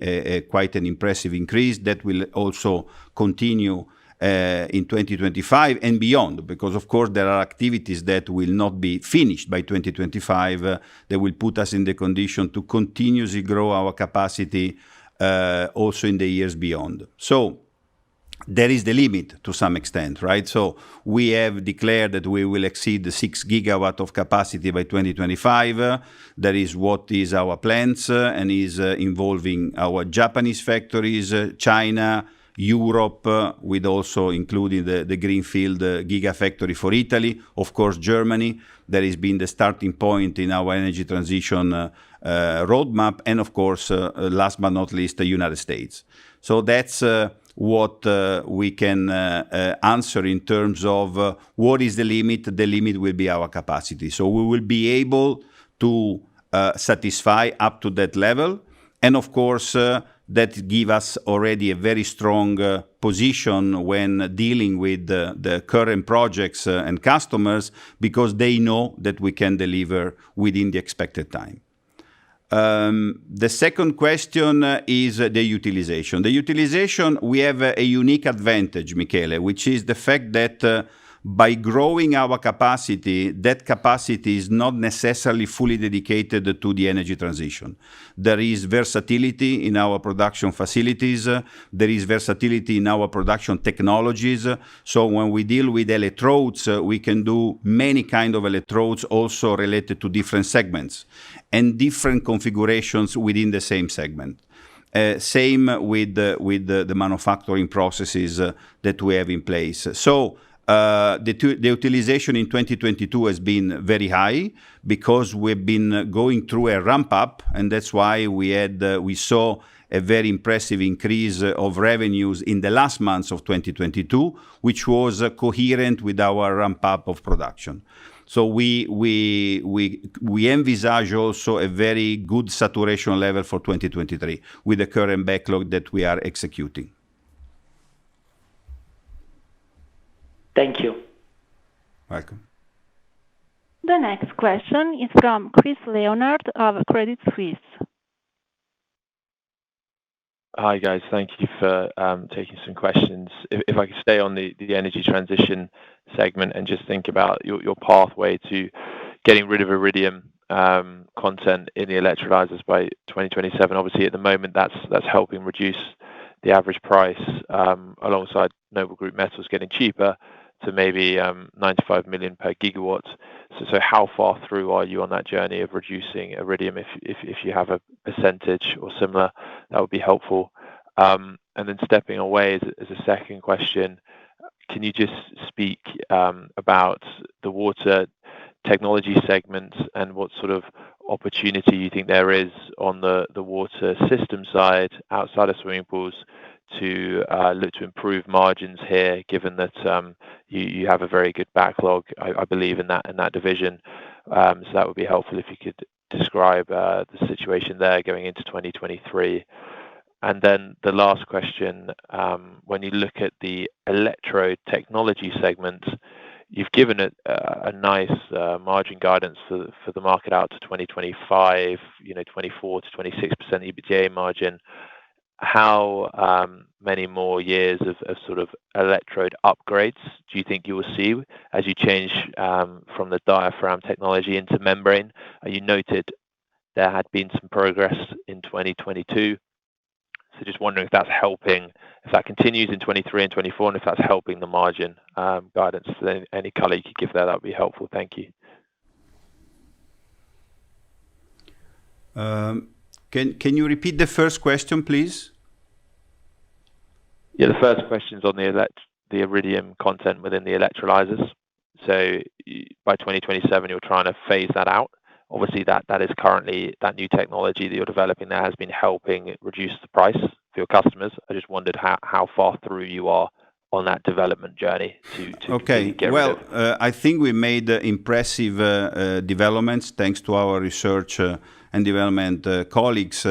quite an impressive increase that will also continue in 2025 and beyond, because of course there are activities that will not be finished by 2025 that will put us in the condition to continuously grow our capacity also in the years beyond. So there is the limit to some extent, right? So we have declared that we will exceed the 6 gigawatt of capacity by 2025. That is what is our plans and is involving our Japanese factories, China, Europe, with also including the Greenfield Gigafactory for Italy, of course Germany, that has been the starting point in our energy transition roadmap, and of course, last but not least, the United States. So that's what we can answer in terms of what is the limit. The limit will be our capacity. So we will be able to satisfy up to that level. And of course, that give us already a very strong position when dealing with the current projects and customers, because they know that we can deliver within the expected time. The second question is the utilization. The utilization, we have a unique advantage, Michele, which is the fact that by growing our capacity, that capacity is not necessarily fully dedicated to the energy transition. There is versatility in our production facilities. There is versatility in our production technologies. So when we deal with electrodes, we can do many kind of electrodes also related to different segments and different configurations within the same segment. Same with the manufacturing processes that we have in place. So the utilization in 2022 has been very high because we've been going through a ramp up, and that's why we saw a very impressive increase of revenues in the last months of 2022, which was coherent with our ramp up of production. So we envisage also a very good saturation level for 2023 with the current backlog that we are executing. Thank you. Welcome. The next question is from Chris Leonard of Credit Suisse. Hi guys, thank you for taking some questions. If I could stay on the energy transition segment and just think about your pathway to getting rid of iridium content in the electrolyzers by 2027. Obviously, at the moment, that's helping reduce the average price alongside Noble Group Metals getting cheaper to maybe 95 million per gigawatt. So how far through are you on that journey of reducing iridium? If you have a percentage or similar, that would be helpful. And then stepping away as a second question, can you just speak about the water technology segment and what sort of opportunity you think there is on the water system side outside of swimming pools to look to improve margins here, given that you have a very good backlog, I believe, in that division. So that would be helpful if you could describe the situation there going into 2023. And then the last question, when you look at the electrode technology segment, you've given it a nice margin guidance for the market out to 2025, 24 to 26% EBITDA margin. How many more years of sort of electrode upgrades do you think you will see as you change from the diaphragm technology into membrane? You noted there had been some progress in 2022. So just wondering if that's helping, if that continues in 23 and 24, and if that's helping the margin guidance. Any color you could give there, that would be helpful. Thank you. Can you repeat the first question, please? Yeah, the first question is on the iridium content within the electrolyzers. So by 2027, you're trying to phase that out. Obviously, that is currently that new technology that you're developing that has been helping reduce the price for your customers. I just wondered how far through you are on that development journey to okay. Get well, rid of. I think we made impressive developments thanks to our research and development colleagues.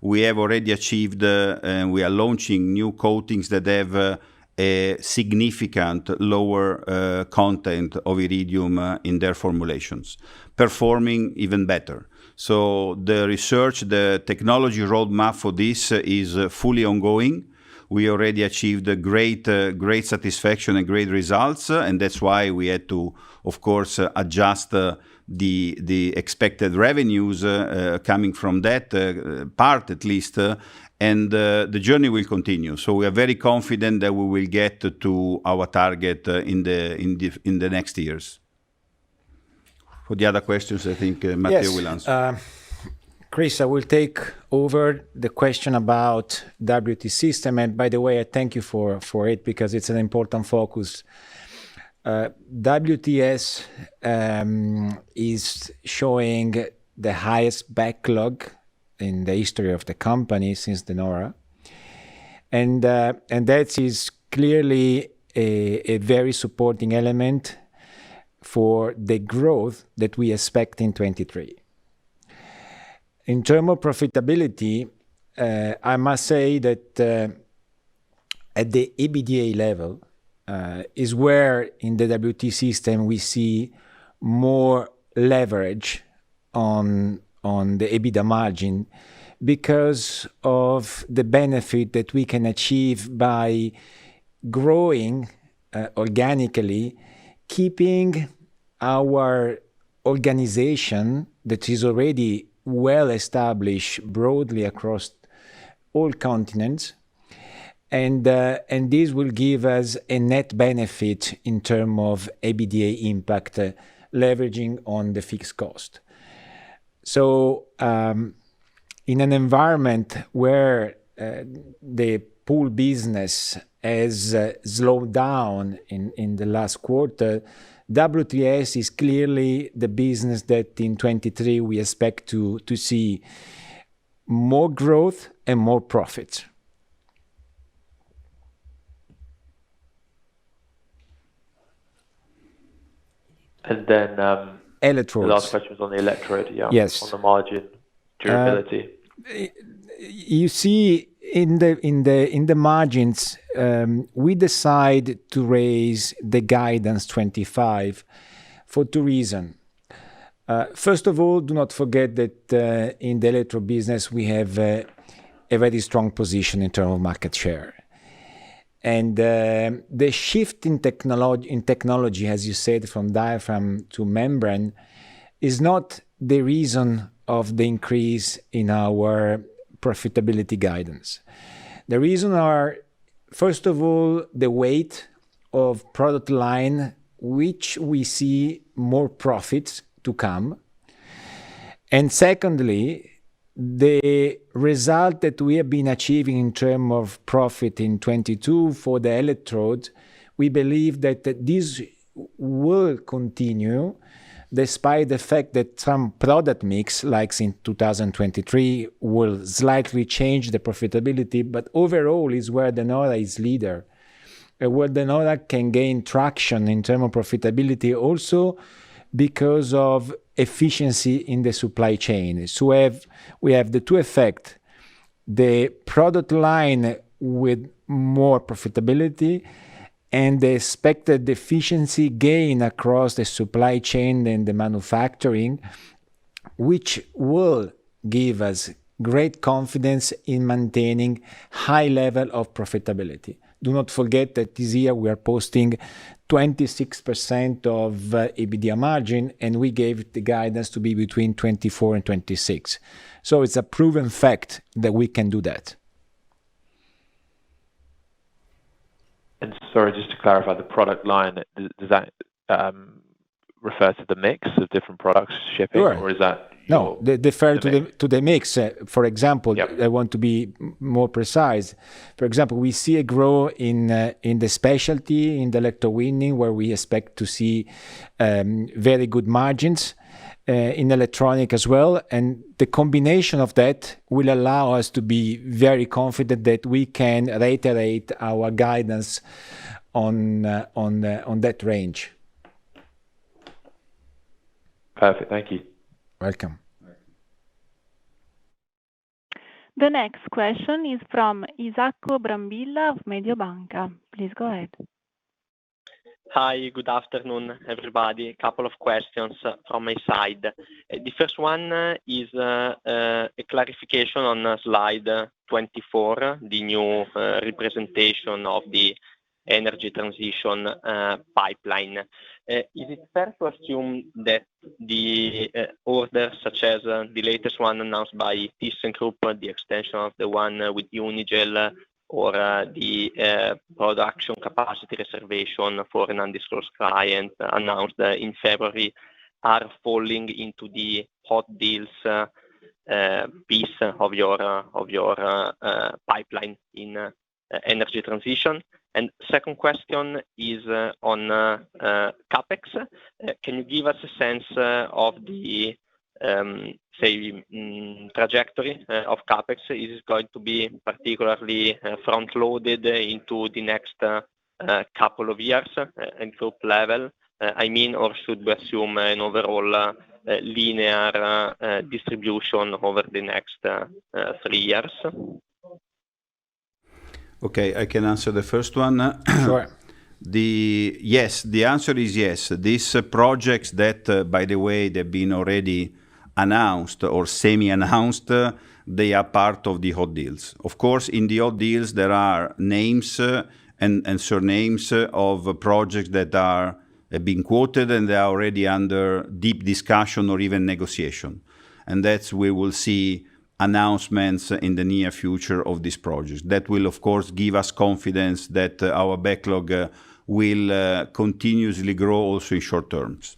We have already achieved and we are launching new coatings that have a significant lower content of iridium in their formulations, performing even better. So the research, the technology roadmap for this is fully ongoing. We already achieved a great satisfaction and great results, and that's why we had to, of course, adjust the expected revenues coming from that part at least, and the journey will continue. So we are very confident that we will get to our target in the next years. For the other questions, I think Matteo will answer. Chris, I will take over the question about WT system. And by the way, I thank you for it because it's an important focus. WTS is showing the highest backlog in the history of the company since the Nora. And that is clearly a very supporting element for the growth that we expect in 23. In terms of profitability, I must say that at the EBITDA level is where in the WT system we see more leverage on the EBITDA margin because of the benefit that we can achieve by growing organically, keeping our organization that is already well established broadly across all continents, and this will give us a net benefit in terms of EBITDA impact, leveraging on the fixed cost. So in an environment where the pool business has slowed down in the last quarter, WTS is clearly the business that in 23 we expect to see more growth and more profit. And then electrodes. The last question was on the electrode, Yes. on the margin durability. You see, in the margins, we decide to raise the guidance 25 for two reasons. First of all, do not forget that in the electrode business we have a very strong position in terms of market share. And the shift in technology, as you said, from diaphragm to membrane, is not the reason of the increase in our profitability guidance. The reason are, first of all, the weight of product line, which we see more profits to come. And secondly, the result that we have been achieving in terms of profit in 22 for the electrode, we believe that this will continue despite the fact that some product mix, like in 2023, will slightly change the profitability, but overall is where the Nora is leader, where the Nora can gain traction in terms of profitability also because of efficiency in the supply chain. So we have the two effects, the product line with more profitability and the expected efficiency gain across the supply chain and the manufacturing, which will give us great confidence in maintaining high level of profitability. Do not forget that this year we are posting 26% of EBITDA margin, and we gave the guidance to be between 24 and 26. So it's a proven fact that we can do that. And sorry, just to clarify, the product line, does that refer to the mix of different products shipping, Sure. or is that? No, they refer to the mix. For example, Yep. I want to be more precise. For example, we see a growth in the specialty, in the electrowinning, where we expect to see very good margins in electronic as well. And the combination of that will allow us to be very confident that we can reiterate our guidance on that range. Perfect, thank you. Welcome. The next question is from Isacco Brambilla of Mediobanca. Please go ahead. Hi, good afternoon, everybody. A couple of questions from my side. The first one is a clarification on slide 24, the new representation of the energy transition pipeline. Is it fair to assume that the orders, such as the latest one announced by ThyssenKrupp, the extension of the one with Unigel, or the production capacity reservation for an undisclosed client announced in February, are falling into the hot deals piece of your pipeline in energy transition? And second question is on capex. Can you give us a sense of the trajectory of capex? Is it going to be particularly front-loaded into the next couple of years at group level? I mean, or should we assume an overall linear distribution over the next 3 years? Okay, I can answer the first one. Sure. Yes, the answer is yes. These projects that, by the way, they've been already announced or semi-announced, they are part of the hot deals. Of course, in the hot deals, there are names and surnames of projects that are being quoted and they are already under deep discussion or even negotiation. And that's we will see announcements in the near future of these projects. That will, of course, give us confidence that our backlog will continuously grow also in short terms.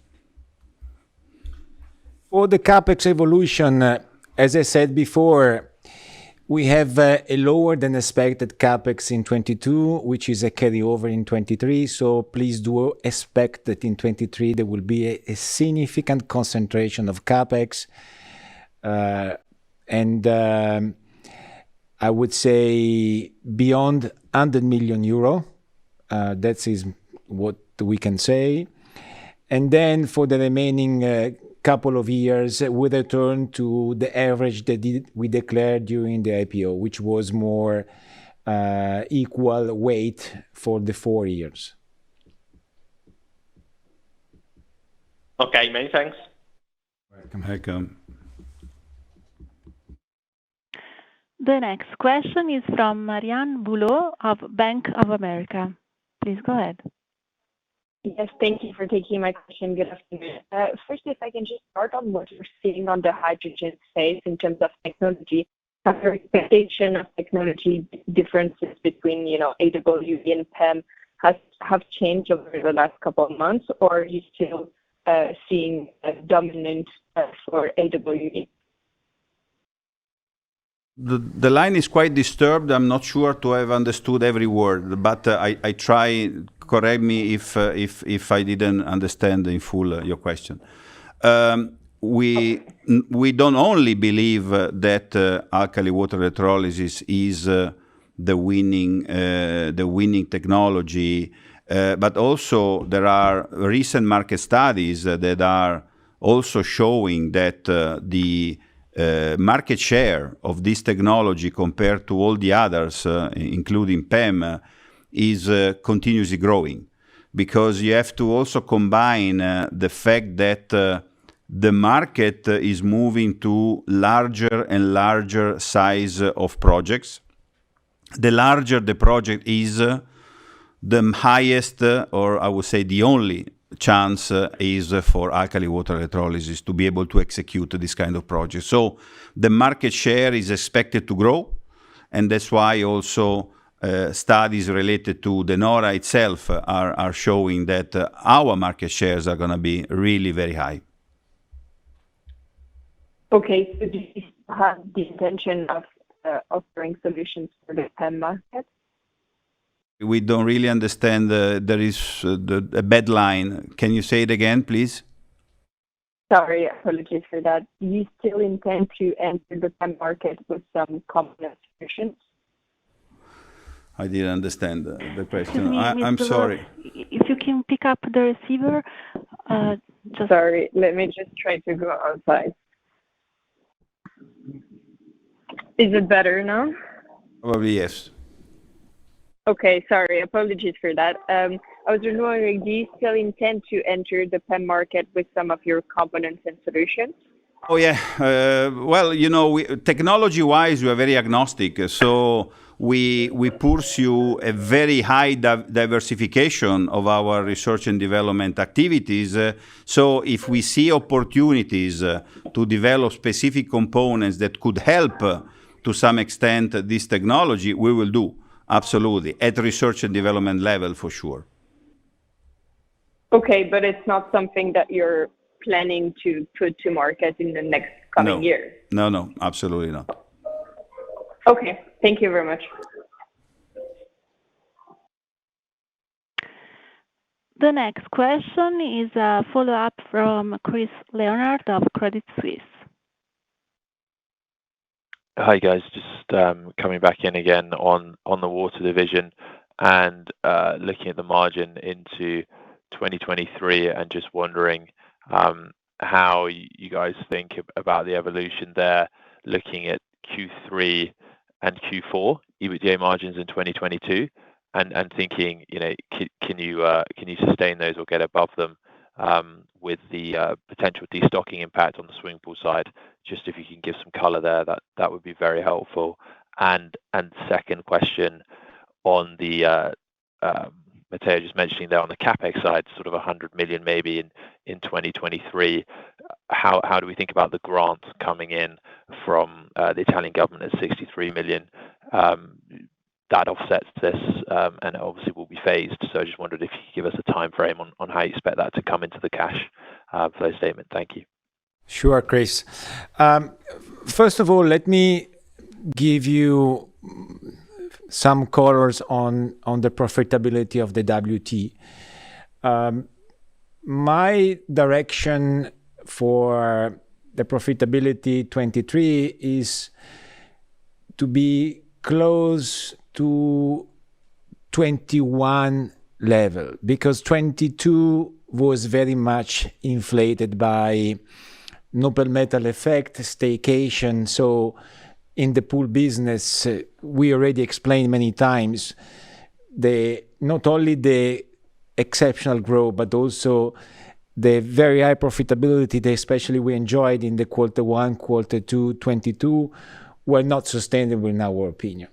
For the capex evolution, as I said before, we have a lower than expected capex in 22, which is a carryover in 23. So please do expect that in 23 there will be a significant concentration of capex. And I would say beyond 100 million euro. That is what we can say. And then for the remaining couple of years, we return to the average that we declared during the IPO, which was more equal weight for the 4 years. Okay, many thanks. Welcome. The next question is from Marianne Boulot of Bank of America. Please go ahead. Yes, thank you for taking my question. Good afternoon. First, if I can just start on what you're seeing on the hydrogen space in terms of technology. Have your expectation of technology differences between, AWE and PEM have changed over the last couple of months, or are you still seeing a dominant for AWE? The line is quite disturbed. I'm not sure to have understood every word, but I try. Correct me if I didn't understand in full your question. We don't only believe that alkali water electrolysis is the winning technology, but also there are recent market studies that are also showing that the market share of this technology compared to all the others, including PEM, is continuously growing, because you have to also combine the fact that the market is moving to larger and larger size of projects. The larger the project is, the highest, or I would say the only chance is for alkali water electrolysis to be able to execute this kind of project. So the market share is expected to grow, and that's why also studies related to the Nora itself are showing that our market shares are going to be really very high. Okay, so do you have the intention of offering solutions for the PEM market? We don't really understand. There is a bad line. Can you say it again, please? Sorry, apologies for that. Do you still intend to enter the PEM market with some component solutions? I didn't understand the question. Excuse me, I'm sorry. If you can pick up the receiver, just... Sorry, let me just try to go outside. Is it better now? Probably yes. Okay, sorry, apologies for that. I was just wondering, do you still intend to enter the PEM market with some of your components and solutions? Oh yeah, well, technology-wise, we are very agnostic. So we pursue a very high diversification of our research and development activities. So if we see opportunities to develop specific components that could help to some extent this technology, we will do. Absolutely, at research and development level for sure. Okay, but it's not something that you're planning to put to market in the next coming years? No, absolutely not. Okay, thank you very much. The next question is a follow-up from Chris Leonard of Credit Suisse. Hi, guys. Just coming back in again on the water division and looking at the margin into 2023 and just wondering how you guys think about the evolution there, looking at Q3 and Q4 EBITDA margins in 2022 and thinking, can you sustain those or get above them with the potential destocking impact on the swimming pool side? Just if you can give some color there, that would be very helpful. And second question on the Matteo just mentioning there on the CapEx side, sort of 100 million maybe in 2023. How do we think about the grant coming in from the Italian government at 63 million? That offsets this, and it obviously will be phased. So I just wondered if you could give us a time frame on how you expect that to come into the cash flow statement. Thank you. Sure, Chris. First of all, let me give you some colors on the profitability of the WT. My direction for the profitability 23 is to be close to 21 level, because 22 was very much inflated by noble metal effect, staycation. So in the pool business, we already explained many times not only the exceptional growth, but also the very high profitability that especially we enjoyed in the Q1, Q2, 22 were not sustainable in our opinion.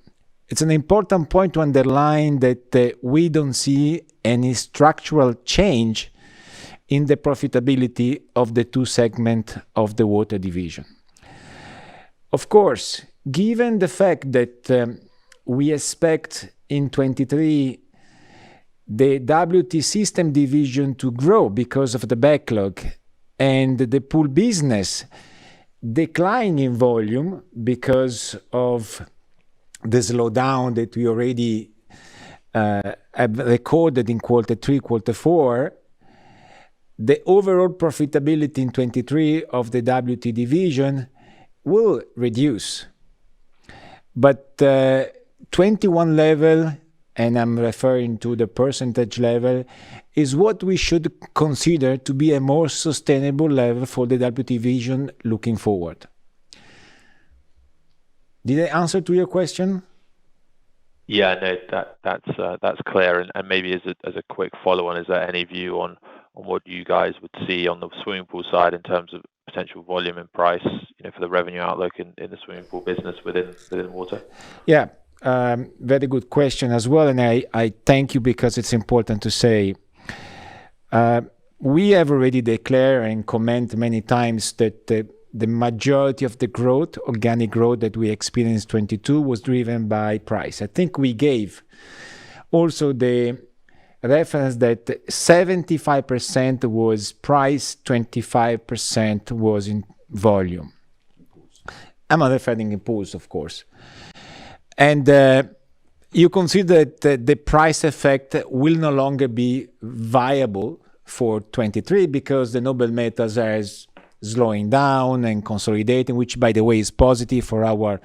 It's an important point to underline that we don't see any structural change in the profitability of the two segments of the water division. Of course, given the fact that we expect in 23 the WT system division to grow because of the backlog and the pool business decline in volume because of the slowdown that we already have recorded in Q3, Q4, the overall profitability in 23 of the WT division will reduce. But 21 level, and I'm referring to the percentage level, is what we should consider to be a more sustainable level for the WT division looking forward. Did I answer to your question? Yeah, no, that's clear. And maybe as a quick follow-on, is there any view on what you guys would see on the swimming pool side in terms of potential volume and price, for the revenue outlook in the swimming pool business within water? Yeah, very good question as well. And I thank you because it's important to say we have already declared and comment many times that the majority of the growth, organic growth that we experienced 22 was driven by price. I think we gave also the reference that 75% was price, 25% was in volume. I'm referring in pools, of course. And you consider that the price effect will no longer be viable for 23 because the noble metals are slowing down and consolidating, which, by the way, is positive for our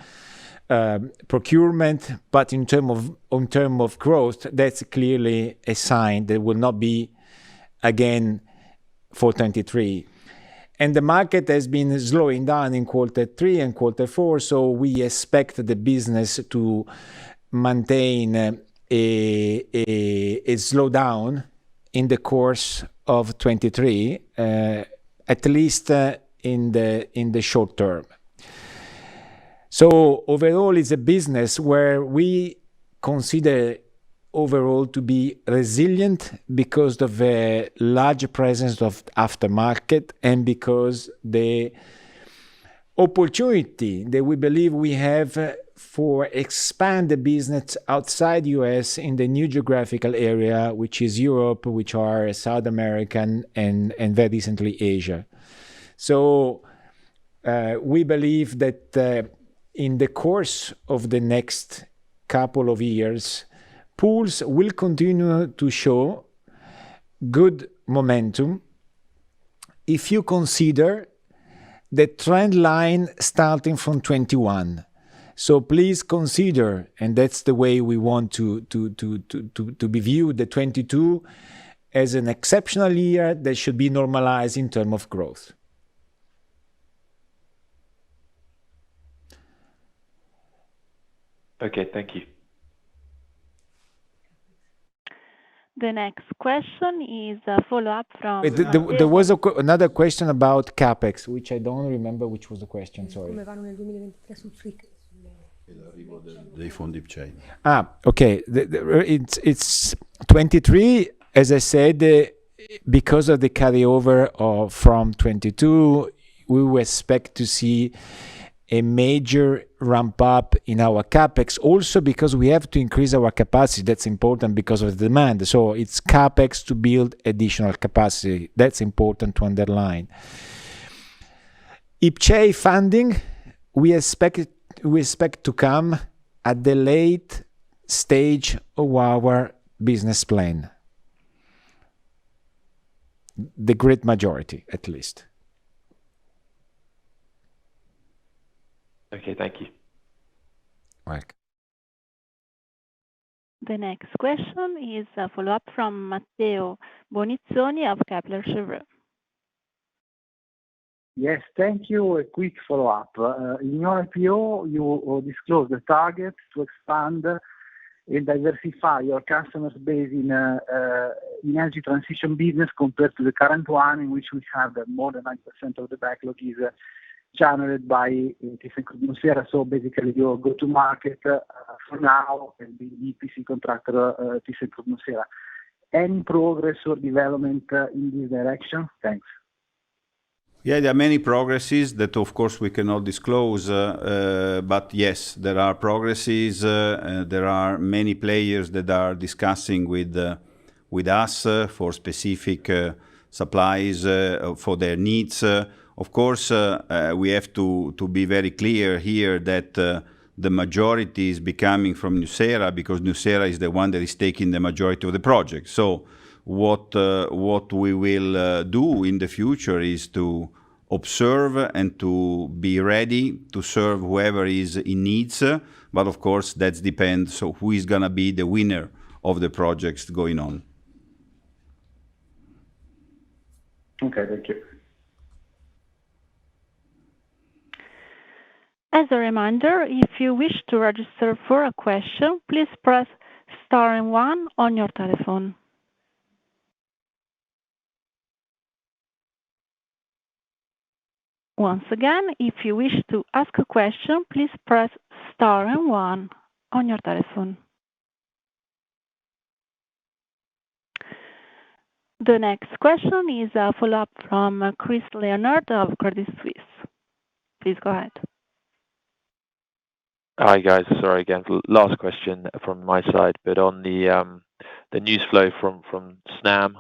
procurement. But in terms of growth, that's clearly a sign that will not be again for 23. And the market has been slowing down in Q3 and Q4, so we expect the business to maintain a slowdown in the course of 23, at least in the short term. So overall, it's a business where we consider overall to be resilient because of the large presence of aftermarket and because the opportunity that we believe we have for expand the business outside US in the new geographical area, which is Europe, which are South American and very recently Asia. So we believe that in the course of the next couple of years, pools will continue to show good momentum if you consider the trend line starting from 21. So please consider, and that's the way we want to be viewed, the 22 as an exceptional year that should be normalized in terms of growth. Okay, thank you. The next question is a follow-up from... Wait, there was another question about CapEx, which I don't remember which was the question, sorry. Come vanno nel 2023 sul free Dei fondi PCI. Okay. It's 23, as I said, because of the carryover from 22, we will expect to see a major ramp up in our capex, also because we have to increase our capacity. That's important because of the demand. So it's capex to build additional capacity. That's important to underline. IPCEI funding, we expect to come at the late stage of our business plan. The great majority, at least. Okay, thank you. Welcome. The next question is a follow-up from Matteo Bonizzoni of Kepler Cheuvreux. Yes, thank you. A quick follow-up. In your IPO, you disclosed the target to expand and diversify your customers base in energy transition business compared to the current one, in which we have more than 9% of the backlog is channeled by ThyssenKrupp Nucera. So basically, your go-to-market for now can be the EPC contractor ThyssenKrupp Nucera. Any progress or development in this direction? Thanks. Yeah, there are many progresses that, of course, we cannot disclose. But yes, there are progresses. There are many players that are discussing with us for specific supplies for their needs. Of course, we have to be very clear here that the majority is becoming from Nucera, because Nucera is the one that is taking the majority of the project. So what we will do in the future is to observe and to be ready to serve whoever is in needs. But of course, that depends. So who is going to be the winner of the projects going on? Okay, thank you. As a reminder, if you wish to register for a question, please press star and 1 on your telephone. Once again, if you wish to ask a question, please press star and 1 on your telephone. The next question is a follow-up from Chris Leonard of Credit Suisse. Please go ahead. Hi, guys. Sorry again. Last question from my side, but on the news flow from Snam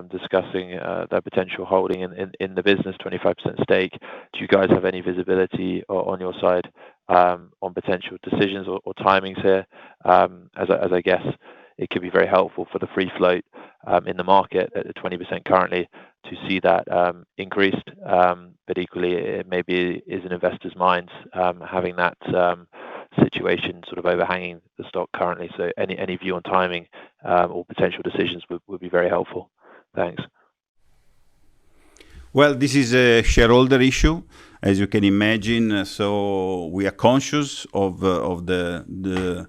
discussing their potential holding in the business, 25% stake. Do you guys have any visibility on your side on potential decisions or timings here? As I guess it could be very helpful for the free float in the market at 20% currently to see that increased, but equally it maybe is in investors' minds having that situation sort of overhanging the stock currently. So any view on timing or potential decisions would be very helpful. Thanks. Well, this is a shareholder issue, as you can imagine. So we are conscious of the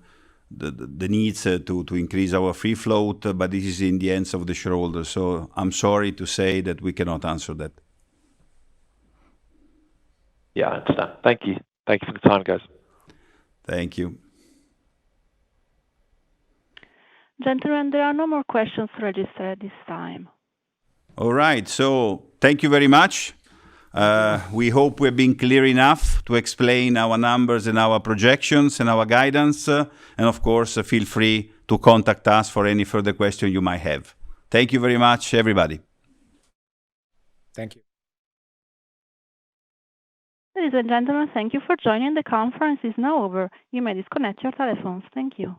needs to increase our free float, but this is in the hands of the shareholders. So I'm sorry to say that we cannot answer that. Yeah, I understand. Thank you. Thank you for the time, guys. Thank you. Gentlemen, there are no more questions registered at this time. All right. So thank you very much. We hope we've been clear enough to explain our numbers and our projections and our guidance. And of course, feel free to contact us for any further question you might have. Thank you very much, everybody. Thank you. Ladies and gentlemen, thank you for joining. The conference is now over. You may disconnect your telephones. Thank you.